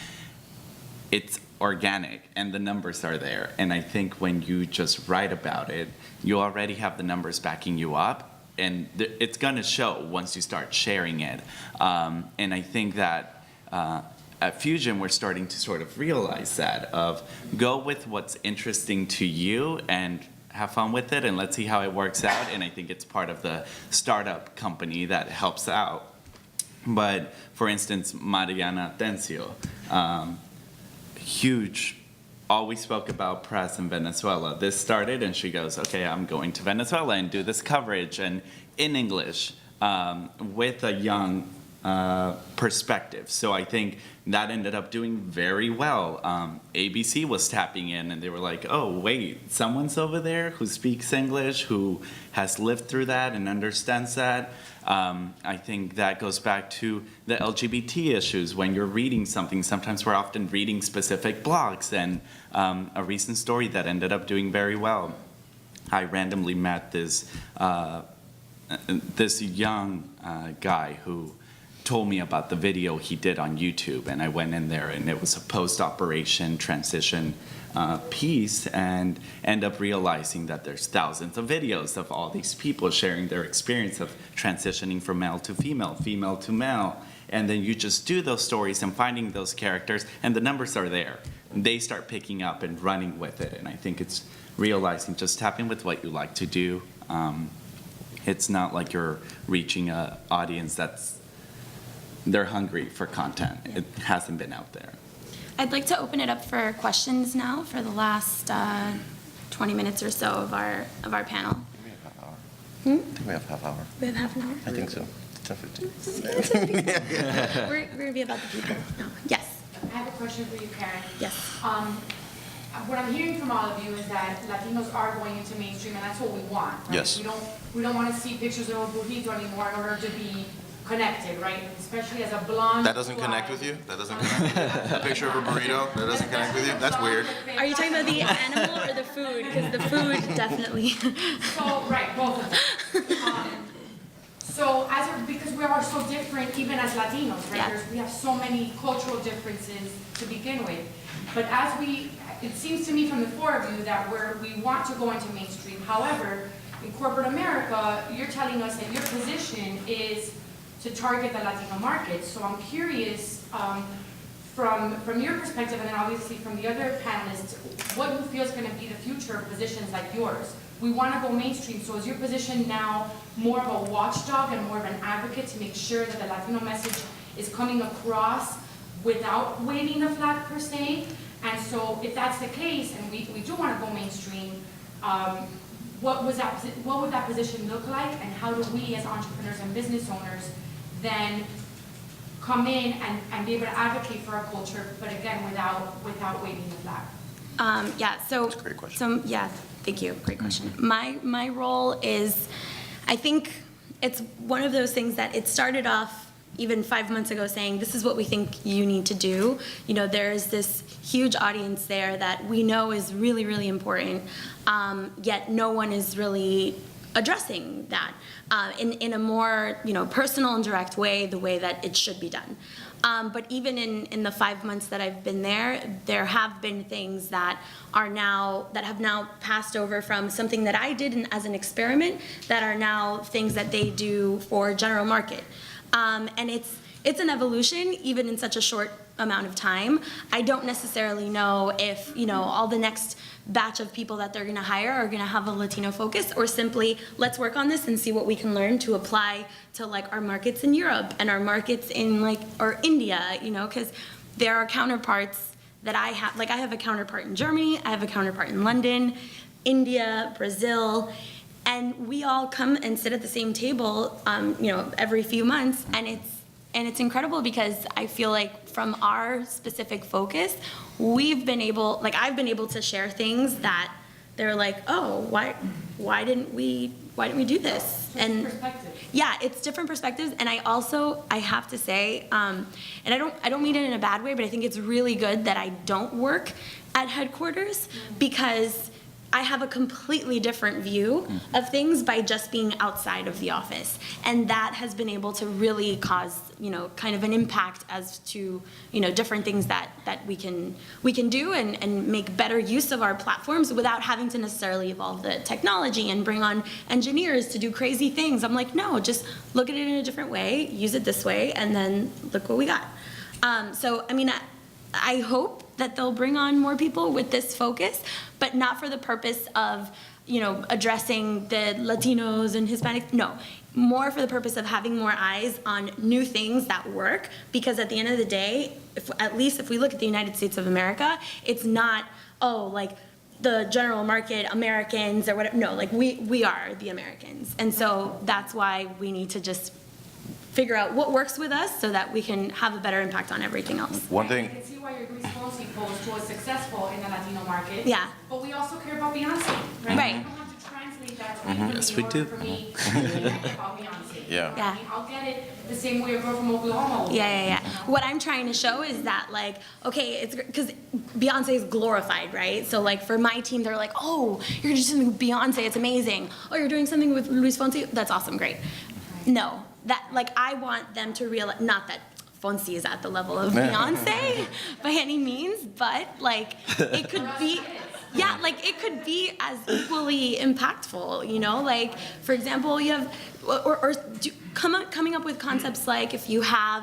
it's organic and the numbers are there. And I think when you just write about it, you already have the numbers backing you up, and it's gonna show once you start sharing it. And I think that at Fusion, we're starting to sort of realize that, of go with what's interesting to you and have fun with it, and let's see how it works out. And I think it's part of the startup company that helps out. But for instance, Mariana Tencio, huge, always spoke about press in Venezuela. This started, and she goes, okay, I'm going to Venezuela and do this coverage, and in English, with a young perspective. So I think that ended up doing very well. ABC was tapping in, and they were like, oh, wait, someone's over there who speaks English, who has lived through that and understands that. I think that goes back to the LGBT issues. When you're reading something, sometimes we're often reading specific blogs, and a recent story that ended up doing very well. I randomly met this young guy who told me about the video he did on YouTube, and I went in there, and it was a post-operation transition piece, and end up realizing that there's thousands of videos of all these people sharing their experience of transitioning from male to female, female to male, and then you just do those stories and finding those characters, and the numbers are there. They start picking up and running with it, and I think it's realizing, just tapping with what you like to do. It's not like you're reaching an audience they're hungry for content. It hasn't been out there. I'd like to open it up for questions now for the last 20 minutes or so of our panel. We have half hour. I think we have half hour. We have half an hour? I think so. 10:15. We're going to be about the people. No. Yes. I have a question for you, Karen. Yes. What I'm hearing from all of you is that Latinos are going into mainstream, and that's what we want, right? Yes. We don't want to see pictures of a burrito anymore in order to be connected, right? Especially as a blonde. That doesn't connect with you? That doesn't connect with you? A picture of a burrito? That doesn't connect with you? That's weird. Are you talking about the animal or the food? Because the food definitely. So, right, both of them. Because we are so different, even as Latinos, right? Yeah. We have so many cultural differences to begin with. But it seems to me from the four of you that we want to go into mainstream. However, in corporate America, you're telling us that your position is to target the Latino market. So I'm curious, from your perspective, and then obviously from the other panelists, what you feel is going to be the future of positions like yours, we want to go mainstream. So is your position now more of a watchdog and more of an advocate to make sure that the Latino message is coming across without waving the flag per se? And so if that's the case, and we do want to go mainstream, what would that position look like, and how do we as entrepreneurs and business owners then come in and be able to advocate for our culture, but again, without waving the flag? Yeah, so. That's a great question. Yeah, thank you, great question. My role is, I think it's one of those things that it started off even 5 months ago saying, this is what we think you need to do. You know, there's this huge audience there that we know is really, really important, yet no one is really addressing that in a more, personal and direct way, the way that it should be done. But even in the 5 months that I've been there have been things that have now passed over from something that I did as an experiment that are now things that they do for general market. And it's an evolution, even in such a short amount of time. I don't necessarily know if, all the next batch of people that they're gonna hire are gonna have a Latino focus, or simply, let's work on this and see what we can learn to apply to like our markets in Europe and our markets in or India, because there are counterparts that I have. Like I have a counterpart in Germany, I have a counterpart in London, India, Brazil, and we all come and sit at the same table, every few months, and it's incredible because I feel like from our specific focus, I've been able to share things that they're like, oh, why didn't we do this? And Perspective. yeah, it's different perspectives, and I have to say, and I don't mean it in a bad way, but I think it's really good that I don't work at headquarters because I have a completely different view of things by just being outside of the office. And that has been able to really cause, kind of an impact as to, different things that we can do and make better use of our platforms without having to necessarily evolve the technology and bring on engineers to do crazy things. I'm like, no, just look at it in a different way, use it this way, and then look what we got. I hope that they'll bring on more people with this focus, but not for the purpose of, addressing the Latinos and Hispanics. No, more for the purpose of having more eyes on new things that work. Because at the end of the day, at least if we look at the United States of America, it's not, the general market Americans or whatever. No, we are the Americans. And so that's why we need to just figure out what works with us so that we can have a better impact on everything else. One thing. I can see why your Luis Fonsi post was successful in the Latino market. Yeah. But we also care about Beyonce, right? Right. You don't have to translate that to me Yes, in we order do. for me to care about Beyonce. Yeah. You know what I mean? I'll get it the same way a girl from Oklahoma will. Yeah. What I'm trying to show is that, okay, it's because Beyonce is glorified, right? So, for my team, they're like, oh, you're gonna do something with Beyonce, it's amazing. Oh, you're doing something with Luis Fonsi, that's awesome, great. No, I want them to realize, not that Fonsi is at the level of Beyonce by any means, but, it could be, yeah, it could be as equally impactful, for example, you have, coming up with concepts like if you have,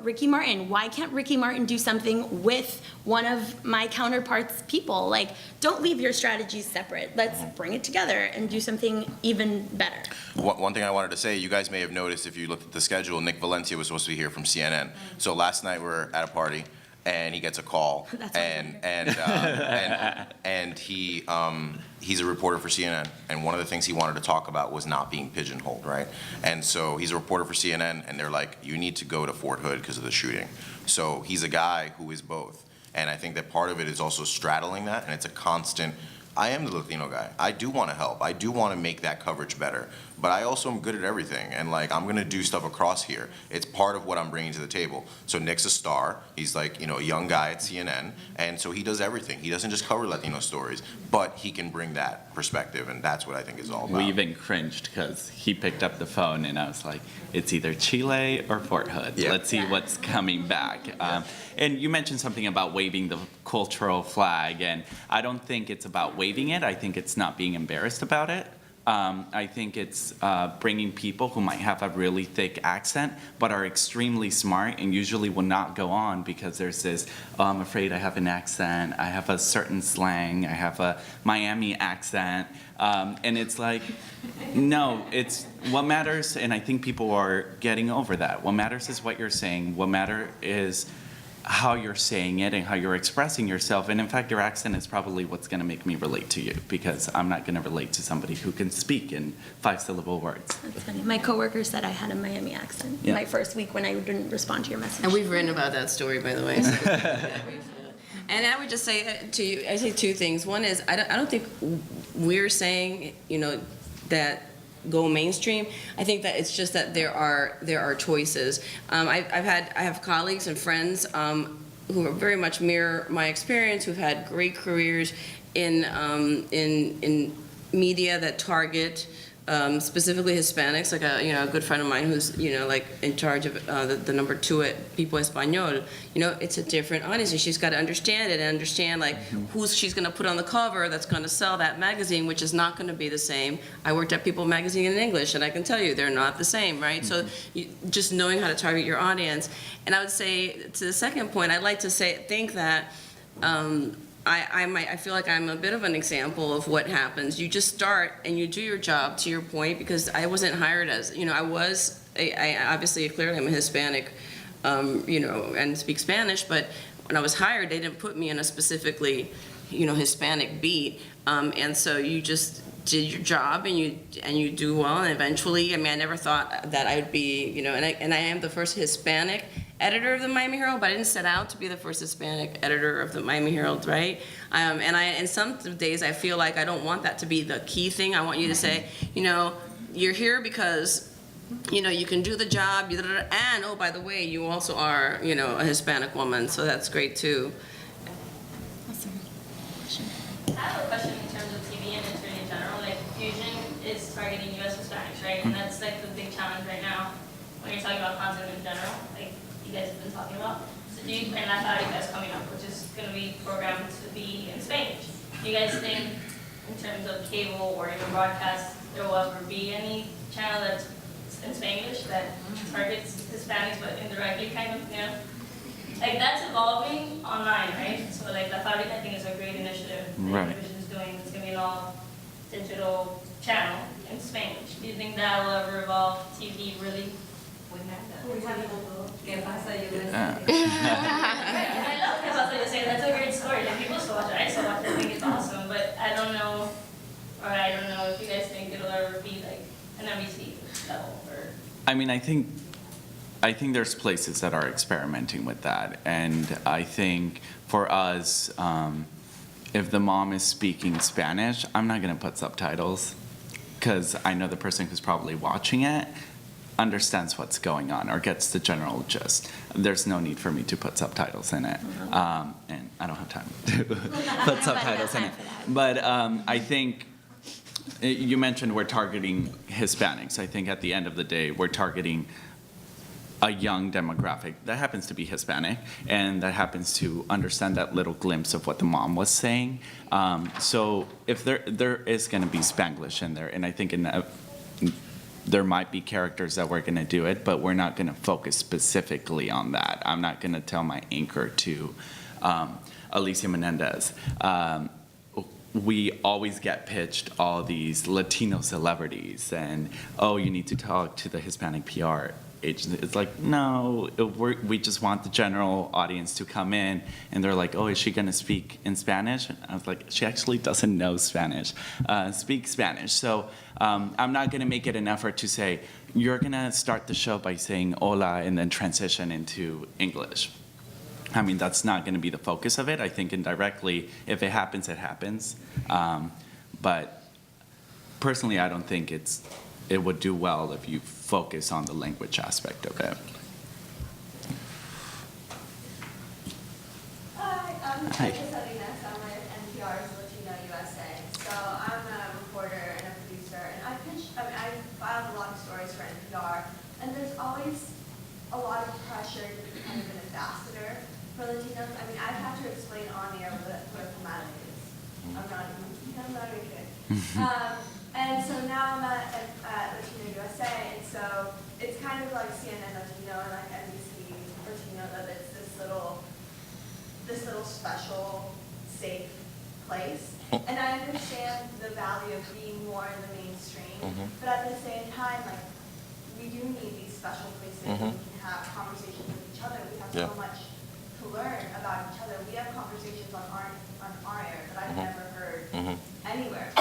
Ricky Martin, why can't Ricky Martin do something with one of my counterparts' people? Don't leave your strategies separate. Let's bring it together and do something even better. One thing I wanted to say, you guys may have noticed if you looked at the schedule, Nick Valencia was supposed to be here from CNN. So last night we were at a party, and he gets a call, That's and he's a reporter for CNN, and one of the things he wanted to talk about was not being pigeonholed, right? And so he's a reporter for CNN, and they're like, you need to go to Fort Hood because of the shooting. So he's a guy who is both, and I think that part of it is also straddling that, and it's a constant. I am the Latino guy. I do want to help. I do want to make that coverage better. But I also am good at everything. And I'm going to do stuff across here. It's part of what I'm bringing to the table. So Nick's a star. He's a young guy at CNN. And so he does everything. He doesn't just cover Latino stories, but he can bring that perspective. And that's what I think is all about. We even cringed because he picked up the phone and I was like, it's either Chile or Fort Hood. Yeah. Let's see what's coming back. And you mentioned something about waving the cultural flag, and I don't think it's about waving it. I think it's not being embarrassed about it. I think it's bringing people who might have a really thick accent but are extremely smart and usually will not go on because there's this, oh, I'm afraid I have an accent, I have a certain slang, I have a Miami accent. And it's like, no, it's what matters, and I think people are getting over that. What matters is what you're saying. What matters is how you're saying it and how you're expressing yourself. And in fact, your accent is probably what's going to make me relate to you, because I'm not going to relate to somebody who can speak in 5-syllable words. That's funny. My coworker said I had a Miami accent Yeah. my first week when I didn't respond to your message. And we've written about that story, by the way. And I would just say to you, I say two things. One is, I don't think we're saying, that go mainstream. I think that it's just that there are choices. I have colleagues and friends who are very much mirror my experience, who've had great careers in media that target specifically Hispanics, like a good friend of mine who's like in charge of the number 2 at People Español. It's a different audience, and she's got to understand it and understand like who she's going to put on the cover that's going to sell that magazine, which is not going to be the same. I worked at People magazine in English, and I can tell you they're not the same, right? So just knowing how to target your audience. And I would say to the second point, I'd like to think that. I feel like I'm a bit of an example of what happens. You just start and you do your job, to your point, because I wasn't hired as, I obviously, clearly I'm a Hispanic, and speak Spanish, but when I was hired, they didn't put me in a specifically, Hispanic beat. And so you just did your job and you do well, and eventually, I never thought that I would be, and I am the first Hispanic editor of the Miami Herald, but I didn't set out to be the first Hispanic editor of the Miami Herald, right? And some days I feel like I don't want that to be the key thing. I want you to say, you're here because, you can do the job, and oh, by the way, you also are, a Hispanic woman, so that's great too. Awesome. I have a question in terms of TV and internet in general. Like, Fusion is targeting U.S. Hispanics, right? And that's like the big challenge right now when you're talking about content in general, like you guys have been talking about. So do you, and that's how you guys coming up, which is going to be programmed to be in Spanish. Do you guys think, in terms of cable or even broadcast, there will ever be any channel that's in Spanglish that targets Hispanics, but indirectly, kind of, Like, that's evolving online, right? So, like, the Fabric, I think, is a great initiative that Right. Univision is doing. It's going to be an all-digital channel in Spanish. Do you think that will ever evolve? TV really wouldn't have that? Yeah. I love that. That's what you say. That's a great story. Like, people still watch it. I still watch it. I think it's awesome. But I don't know if you guys think it'll ever be like an NBC level or. I think there's places that are experimenting with that, and I think for us, if the mom is speaking Spanish, I'm not going to put subtitles, because I know the person who's probably watching it understands what's going on or gets the general gist. There's no need for me to put subtitles in it, and I don't have time to put subtitles in it. But I think you mentioned we're targeting Hispanics. I think at the end of the day, we're targeting a young demographic that happens to be Hispanic and that happens to understand that little glimpse of what the mom was saying. So if there is going to be Spanglish in there, and I think there might be characters that we're going to do it, but we're not going to focus specifically on that. I'm not going to tell my anchor to Alicia Menendez. We always get pitched all these Latino celebrities and, oh, you need to talk to the Hispanic PR agent. It's like, no, we just want the general audience to come in, and they're like, oh, is she going to speak in Spanish? And I was like, she actually doesn't know Spanish, speak Spanish. So I'm not going to make it an effort to say, you're going to start the show by saying hola and then transition into English. That's not going to be the focus of it. I think indirectly, if it happens, it happens. But personally, I don't think it would do well if you focus on the language aspect of it. Hi, I'm Hi. Salinas. I'm with NPR's Latino USA. So I'm a reporter and a producer, and I filed a lot of stories for NPR, and there's always a lot of pressure to be kind of an ambassador for Latinos. I've had to explain on air what a thematic is. I'm not even good. And so now I'm at Latino USA, and so it's kind of like CNN Latino and like NBC Latino, that it's this little special, safe place. And I understand the value of being more in the mainstream, but at the same time, like, we do need these special places where we can have conversations with each other. We have so much to learn about each other. We have conversations on our air that I've never heard anywhere.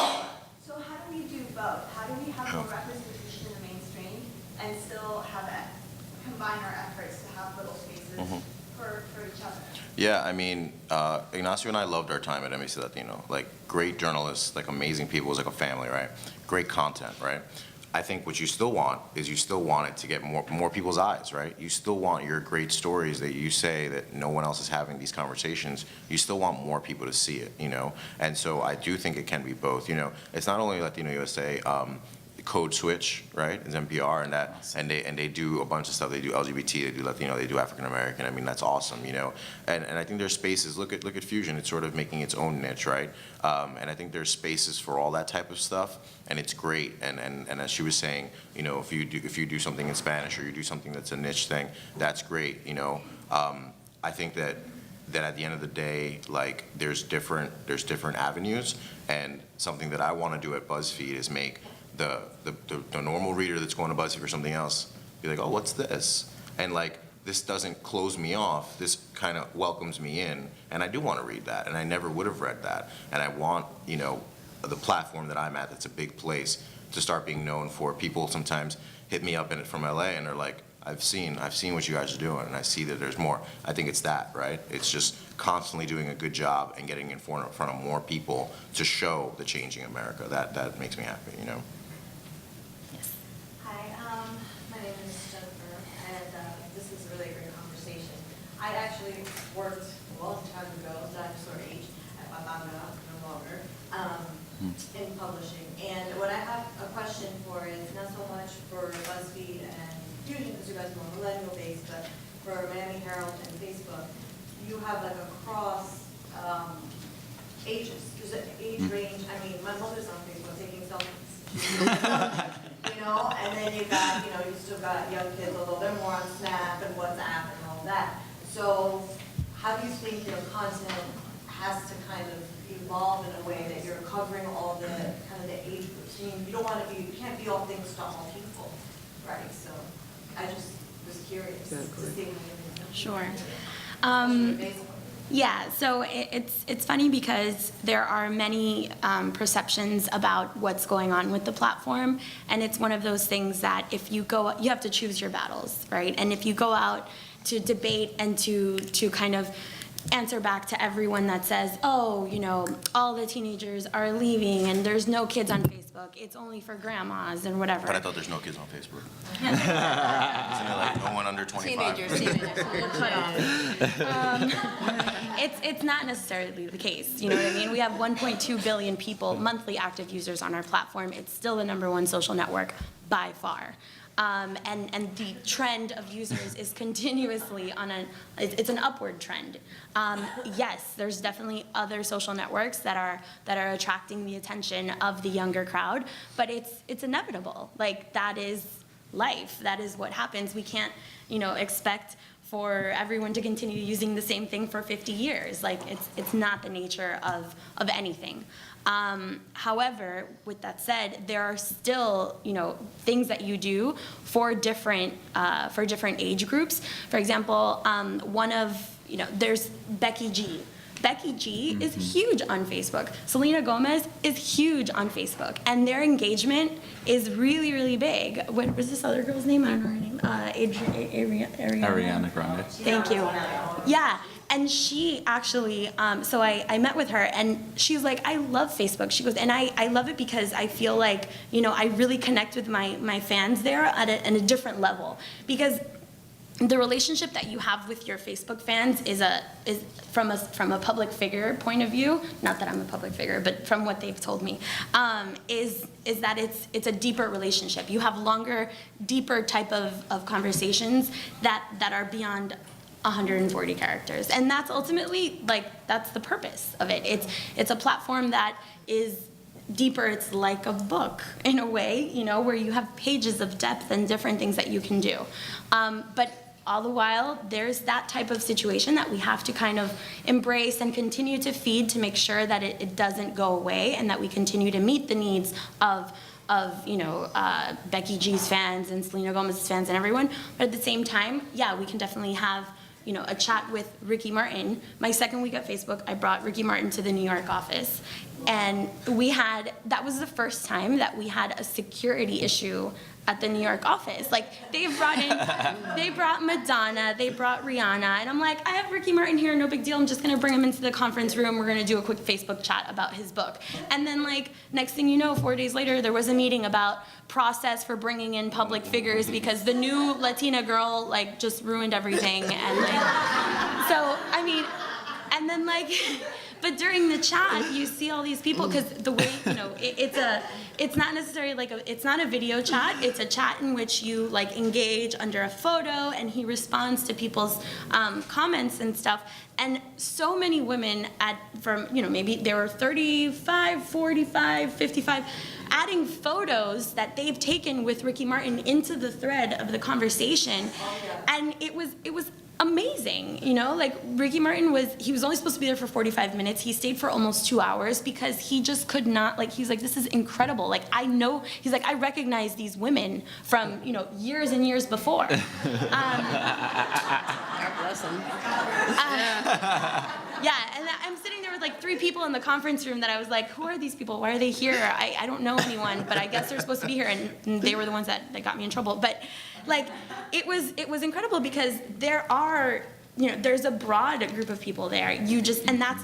So how do we do both? How do we have more representation in the mainstream and still have combine our efforts to have little spaces for each other? Yeah, I mean, Ignacio and I loved our time at NBC Latino. Like, great journalists, like amazing people. It was like a family, right? Great content, right? I think what you still want is you still want it to get more people's eyes, right? You still want your great stories that you say that no one else is having these conversations. You still want more people to see it, you know? And so I do think it can be both, you know? It's not only Latino USA, Code Switch, right, is NPR, and they do a bunch of stuff. They do LGBT, they do Latino, they do African American. I mean, that's awesome, you know. And I think there's spaces. Look at Fusion. It's sort of making its own niche, right? And I think there's spaces for all that type of stuff, and it's great. And as she was saying, you know, if you do something in Spanish or you do something that's a niche thing, that's great, you know. I think that at the end of the day, like, there's different avenues, and something that I want to do at BuzzFeed is make the normal reader that's going to BuzzFeed or something else be like, oh, what's this? And like, this doesn't close me off. This kind of welcomes me in, and I do want to read that, and I never would have read that. And I want, you know, the platform that I'm at, that's a big place, to start being known for. People sometimes hit me up in it from LA, and they're like, I've seen what you guys are doing, and I see that there's more. I think it's that, right? It's just constantly doing a good job and getting in front of more people to show the changing America. That makes me happy, you know. Hi, my name is Jennifer, and this is a really great conversation. I actually worked a long time ago, dinosaur age, at Babanga, no longer, in publishing. And what I have a question for is not so much for BuzzFeed and Fusion, because you guys are more millennial based, but for Miami Herald and Facebook, you have like a cross ages. There's an age range. I mean, my mother's on Facebook taking selfies. You know, and then you got, you know, you still got young kids, although they're more on Snap and WhatsApp and all that. So how do you think your content has to kind of evolve in a way that you're covering all the kind of the age groups? I mean, you can't be all things to all people, right? So I just was curious to see how you Sure. basically. Yeah, so it's funny because there are many perceptions about what's going on with the platform, and it's one of those things that if you go, you have to choose your battles, right? And if you go out to debate and to kind of answer back to everyone that says, oh, you know, all the teenagers are leaving and there's no kids on Facebook, it's only for grandmas and whatever. But I thought there's no kids on Facebook. Isn't it like no one under 25? Teenagers. It's not necessarily the case, you know what I mean? We have 1.2 billion people, monthly active users on our platform. It's still the #1 social network by far. And the trend of users is continuously it's an upward trend. Yes, there's definitely other social networks that are attracting the attention of the younger crowd, but it's inevitable. Like, that is life. That is what happens. We can't, you know, expect for everyone to continue using the same thing for 50 years. Like, it's not the nature of anything. However, with that said, there are still, you know, things that you do for different age groups. For example, there's Becky G. Becky G is huge on Facebook. Selena Gomez is huge on Facebook, and their engagement is really, really big. What was this other girl's name? I don't know her name. Ariana Grande. Thank you. Yeah. And she actually, so I met with her, and she was like, I love Facebook. She goes, and I love it because I feel like, you know, I really connect with my fans there at a different level. Because the relationship that you have with your Facebook fans is from a public figure point of view, not that I'm a public figure, but from what they've told me, is that it's a deeper relationship. You have longer, deeper type of conversations that are beyond 140 characters. And that's ultimately, like, that's the purpose of it. It's a platform that is deeper. It's like a book in a way, you know, where you have pages of depth and different things that you can do. But all the while, there's that type of situation that we have to kind of embrace and continue to feed to make sure that it doesn't go away and that we continue to meet the needs of you know, Becky G's fans and Selena Gomez's fans and everyone. But at the same time, yeah, we can definitely have, you know, a chat with Ricky Martin. My second week at Facebook, I brought Ricky Martin to the New York office. And that was the first time that we had a security issue at the New York office. Like, they brought Madonna, they brought Rihanna, and I'm like, I have Ricky Martin here, no big deal, I'm just gonna bring him into the conference room, we're gonna do a quick Facebook chat about his book. And then, like, next thing you know, 4 days later, there was a meeting about process for bringing in public figures because the new Latina girl, like, just ruined everything, and like, so, I mean, and then, like, but during the chat, you see all these people, because the way, you know, it's not necessarily like it's not a video chat, it's a chat in which you like engage under a photo and he responds to people's comments and stuff. And so many women from, you know, maybe there were 35, 45, 55, adding photos that they've taken with Ricky Martin into the thread of the conversation. And it was amazing, you know, like Ricky Martin he was only supposed to be there for 45 minutes. He stayed for almost 2 hours because he just could not, like, he's like, this is incredible. Like, I know, he's like, I recognize these women from, you know, years and years before. God bless them. Yeah, and I'm sitting there with like 3 people in the conference room that I was like, who are these people? Why are they here? I don't know anyone, but I guess they're supposed to be here, and they were the ones that got me in trouble. But like, it was incredible because there's a broad group of people there. And that's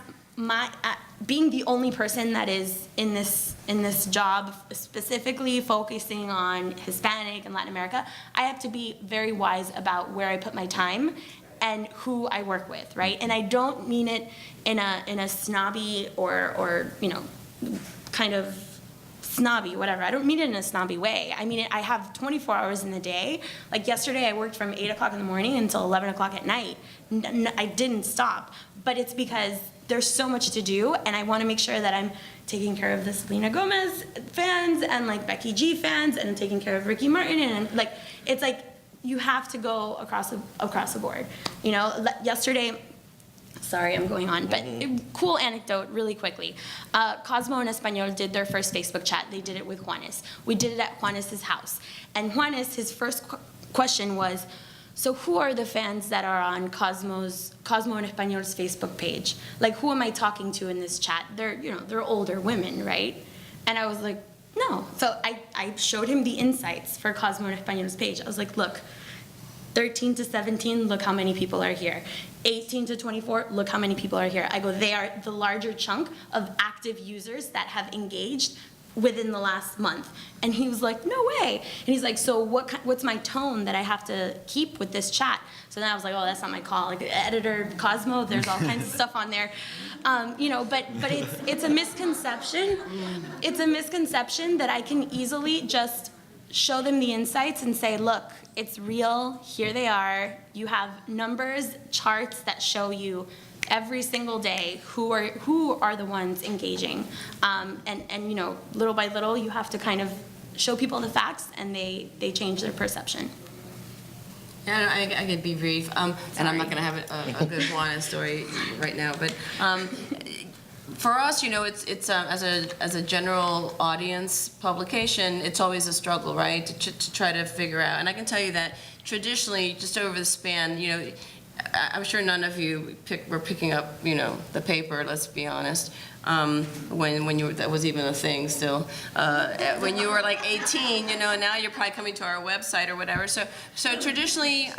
being the only person that is in this job specifically focusing on Hispanic and Latin America. I have to be very wise about where I put my time and who I work with, right? And I don't mean it in a snobby or you know, kind of snobby, whatever. I don't mean it in a snobby way. I mean, I have 24 hours in the day. Like yesterday, I worked from 8 o'clock in the morning until 11 o'clock at night. I didn't stop, but it's because there's so much to do, and I want to make sure that I'm taking care of the Selena Gomez fans and like Becky G fans, and taking care of Ricky Martin, and like, it's like you have to go across the board. You know, yesterday. Sorry, I'm going on, but cool anecdote really quickly. Cosmo and Espanol did their first Facebook chat. They did it with Juanes. We did it at Juanes' house. And Juanes, his first question was, so who are the fans that are on Cosmo and Espanol's Facebook page? Like, who am I talking to in this chat? They're older women, right? And I was like, no. So I showed him the insights for Cosmo and Espanol's page. I was like, look, 13 to 17, look how many people are here. 18 to 24, look how many people are here. I go, they are the larger chunk of active users that have engaged within the last month. And he was like, no way. And he's like, so what's my tone that I have to keep with this chat? So then I was like, oh, that's not my call. Like, editor Cosmo, there's all kinds of stuff on there. You know, but it's a misconception. It's a misconception that I can easily just show them the insights and say, look, it's real, here they are. You have numbers, charts that show you every single day who are the ones engaging. And you know, little by little, you have to kind of show people the facts, and they change their perception. Yeah, I can be brief, and I'm not going to have a good Juana story right now, but for us, you know, it's as a general audience publication, it's always a struggle, right, to try to figure out. And I can tell you that traditionally, just over the span, you know, I'm sure none of you were picking up, you know, the paper. Let's be honest. When that was even a thing still. When you were like 18, you know, and now you're probably coming to our website or whatever. So traditionally.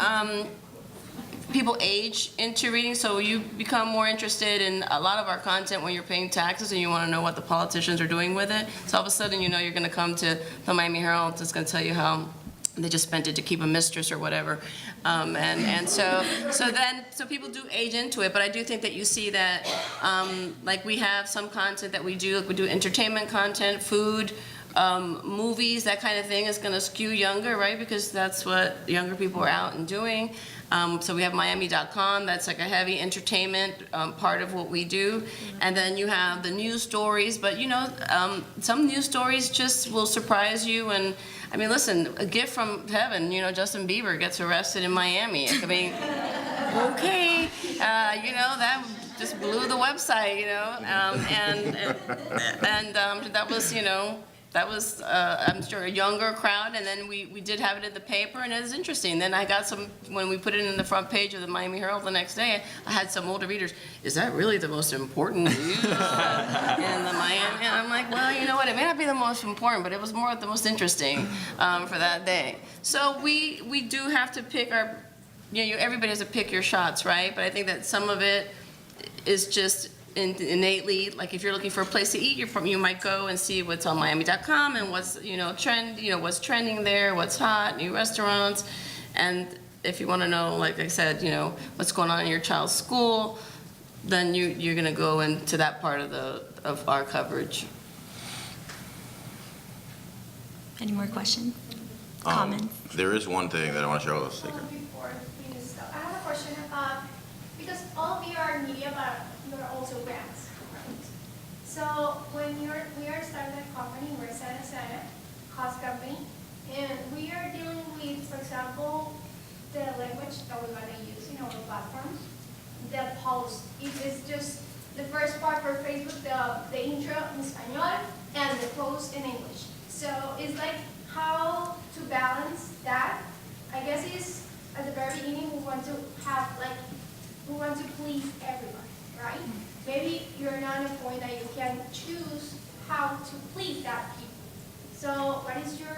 People age into reading, so you become more interested in a lot of our content when you're paying taxes and you want to know what the politicians are doing with it. So all of a sudden, you know, you're going to come to the Miami Herald that's going to tell you how they just spent it to keep a mistress or whatever. So people do age into it, but I do think that you see that, like we have some content that we do entertainment content, food, movies, that kind of thing is going to skew younger, right? Because that's what younger people are out and doing. So we have Miami.com, that's like a heavy entertainment part of what we do. And then you have the news stories, but some news stories just will surprise you. And I mean, listen, a gift from heaven, Justin Bieber gets arrested in Miami. I mean, okay, that just blew the website, and that was, I'm sure, a younger crowd, and then we did have it in the paper, and it was interesting. Then I got when we put it in the front page of the Miami Herald the next day, I had some older readers, is that really the most important news in the Miami? And I'm like, well, you know what, it may not be the most important, but it was the most interesting for that day. So we do have to pick everybody has to pick your shots, right? But I think that some of it is just innately, like if you're looking for a place to eat, you might go and see what's on Miami.com and what's what's trending there, what's hot, new restaurants, and if you want to know, like I said, what's going on in your child's school, then you're going to go into that part of our coverage. Any more questions? Comments? There is one thing that I want to share with us. Before we start, I have a question about, because all of you are media, but you're also brands, right? So when we are starting a company, we're a cost company, and we are dealing with, for example, the language that we're going to use in our platforms. The post, it is just the first part for Facebook, the intro in Spanish, and the post in English. So it's like how to balance that. I guess it's at the very beginning we want to please everyone, right? Maybe you're not at a point that you can choose how to please that people. So what is your,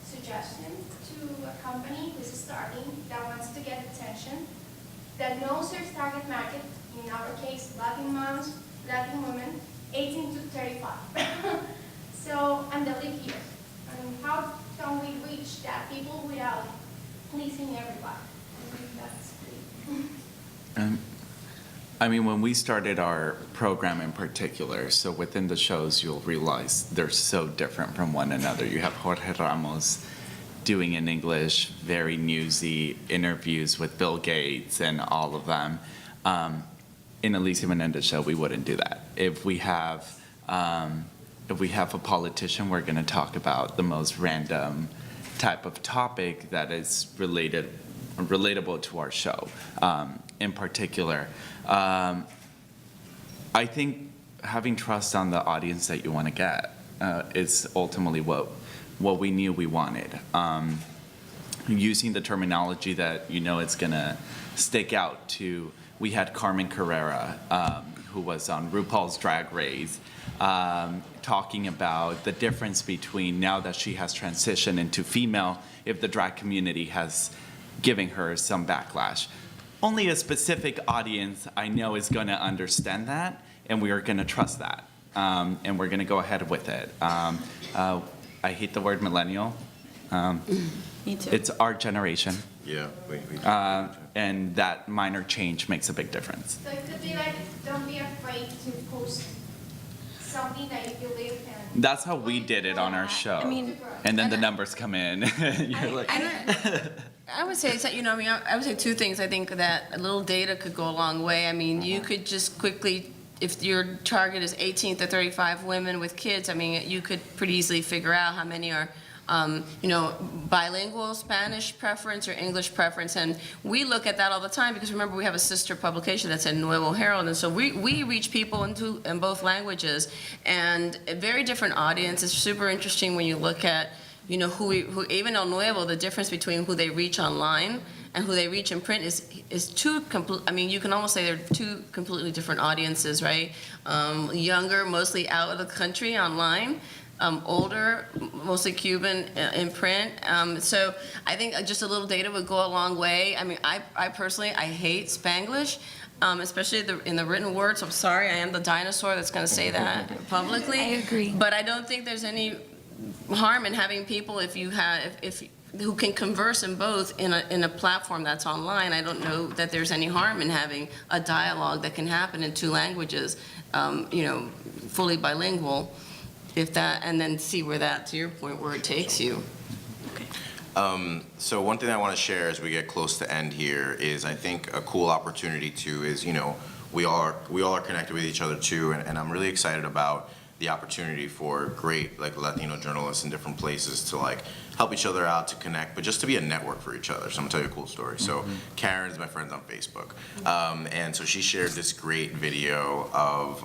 suggestion to a company who's starting that wants to get attention, that knows their target market, in our case, Latin moms, Latin women, 18 to 35. And they live here. I mean, how can we reach that people without pleasing everybody? I think that's great. I mean, when we started our program in particular, so within the shows, you'll realize they're so different from one another. You have Jorge Ramos doing in English, very newsy interviews with Bill Gates and all of them. In Alicia Menendez show, we wouldn't do that. If we have a politician, we're going to talk about the most random type of topic that is relatable to our show. In particular, I think having trust on the audience that you want to get is ultimately what we knew we wanted. Using the terminology that it's going to stick out to. We had Carmen Carrera, who was on RuPaul's Drag Race, talking about the difference between now that she has transitioned into female, if the drag community has given her some backlash. Only a specific audience I know is going to understand that, and we are going to trust that, and we're going to go ahead with it. I hate the word millennial. Me too. It's our generation. Yeah. And that minor change makes a big difference. So it could be like, don't be afraid to post something that you believe in. That's how we did it on our show. And then the numbers come in. You're like, I would say, I would say two things. I think that a little data could go a long way. I mean, you could just quickly, if your target is 18 to 35 women with kids, I mean, you could pretty easily figure out how many are bilingual Spanish preference or English preference. And we look at that all the time because remember we have a sister publication that's in Nuevo Herald. And so we reach people in both languages and a very different audience. It's super interesting when you look at, who even on Nuevo, the difference between who they reach online and who they reach in print is two complete, I mean, you can almost say they're two completely different audiences, right? Younger, mostly out of the country online. Older, mostly Cuban in print. So I think just a little data would go a long way. I mean, I personally, I hate Spanglish, especially in the written words. I'm sorry, I am the dinosaur that's going to say that publicly. I agree. But I don't think there's any harm in having people who can converse in both in a platform that's online. I don't know that there's any harm in having a dialogue that can happen in two languages, fully bilingual. if that, and then see where that, to your point, where it takes you. So one thing I want to share as we get close to end here is I think a cool opportunity too is, we all are connected with each other too, and I'm really excited about the opportunity for great like Latino journalists in different places to like help each other out, to connect, but just to be a network for each other. So I'm gonna tell you a cool story. So Karen's my friend on Facebook, and so she shared this great video of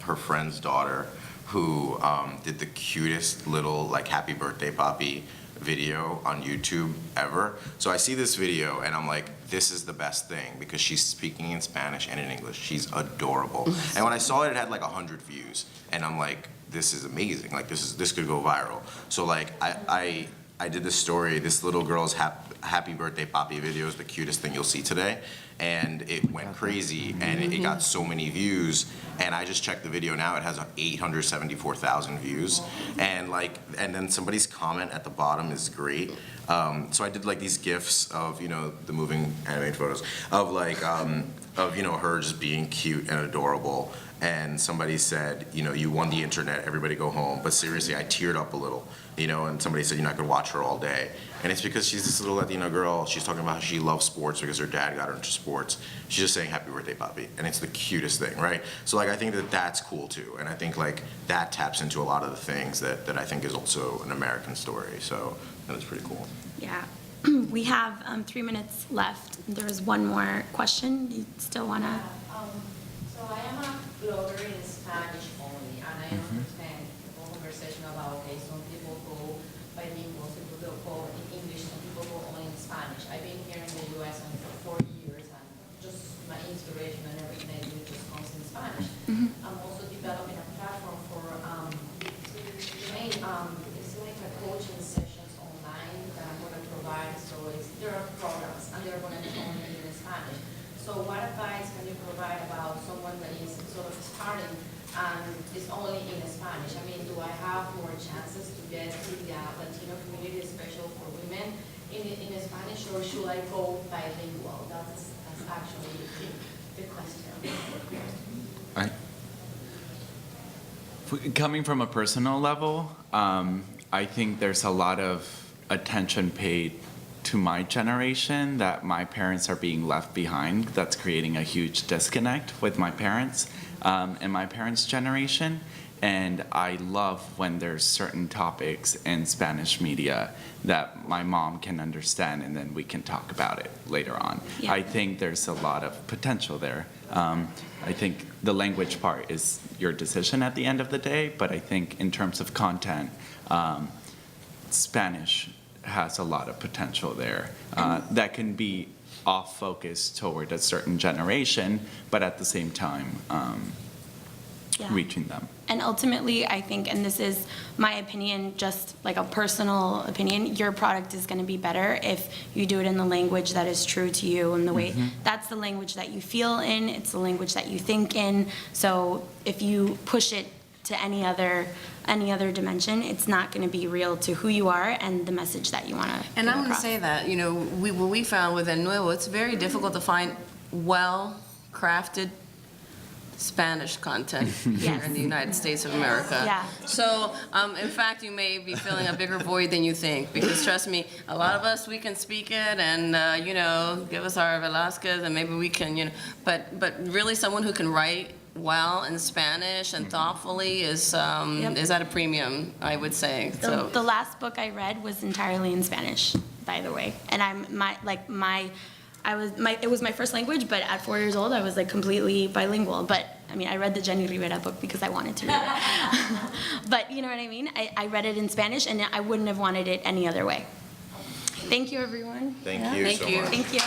her friend's daughter who did the cutest little like happy birthday poppy video on YouTube ever. So I see this video and I'm like, this is the best thing because she's speaking in Spanish and in English. She's adorable. And when I saw it, it had like 100 views. And I'm like, this is amazing. Like this could go viral. So like I did this story, this little girl's happy birthday poppy video is the cutest thing you'll see today. And it went crazy and it got so many views. And I just checked the video now, it has 874,000 views. And then somebody's comment at the bottom is great. So I did like these GIFs of, the moving animated photos of like, her just being cute and adorable. And somebody said, you won the internet, everybody go home. But seriously, I teared up a little, and somebody said, I could watch her all day. And it's because she's this little Latina girl. She's talking about how she loves sports because her dad got her into sports. She's just saying happy birthday, Poppy. And it's the cutest thing, right? So I think that that's cool too. And I think that taps into a lot of the things that I think is also an American story. So that is pretty cool. Yeah. We have 3 minutes left. There was one more question. You still want to? So I am a blogger in Spanish only, and I understand the whole conversation about, okay, some people go bilingual, some people go in English, some people go only in Spanish. I've been here in the U.S. for 4 years, and just my inspiration and everything just comes in Spanish. I'm also developing a platform for it's like a coaching sessions online that I'm going to provide. So there are programs, and they're going to be only in Spanish. So what advice can you provide about someone that is sort of starting and is only in Spanish? I mean, do I have more chances to get to the Latino community, especially for women, in Spanish, or should I go bilingual? That's actually the question. Coming from a personal level, I think there's a lot of attention paid to my generation that my parents are being left behind. That's creating a huge disconnect with my parents and my parents' generation. And I love when there's certain topics in Spanish media that my mom can understand and then we can talk about it later on. Yeah. I think there's a lot of potential there. I think the language part is your decision at the end of the day, but I think in terms of content, Spanish has a lot of potential there that can be off focus toward a certain generation, but at the same time reaching them. And ultimately, I think, and this is my opinion, just like a personal opinion, your product is going to be better if you do it in the language that is true to you and the way that's the language that you feel in, it's the language that you think in. So if you push it to any other dimension, it's not going to be real to who you are and the message that you want to. And I'm going to say that, what we found with El Nuevo, it's very difficult to find well-crafted Spanish content here in the United States of America. Yeah. So, in fact, you may be filling a bigger void than you think, because trust me, a lot of us, we can speak it and, give us our Velasquez and maybe we can, but really someone who can write well in Spanish and thoughtfully is at a premium, I would say. So The last book I read was entirely in Spanish, by the way, and it was my first language, but at 4 years old, I was like completely bilingual. But I mean, I read the Jenny Rivera book because I wanted to read it. But you know what I mean? I read it in Spanish, and I wouldn't have wanted it any other way. Thank you, everyone. Thank you so much. Thank you.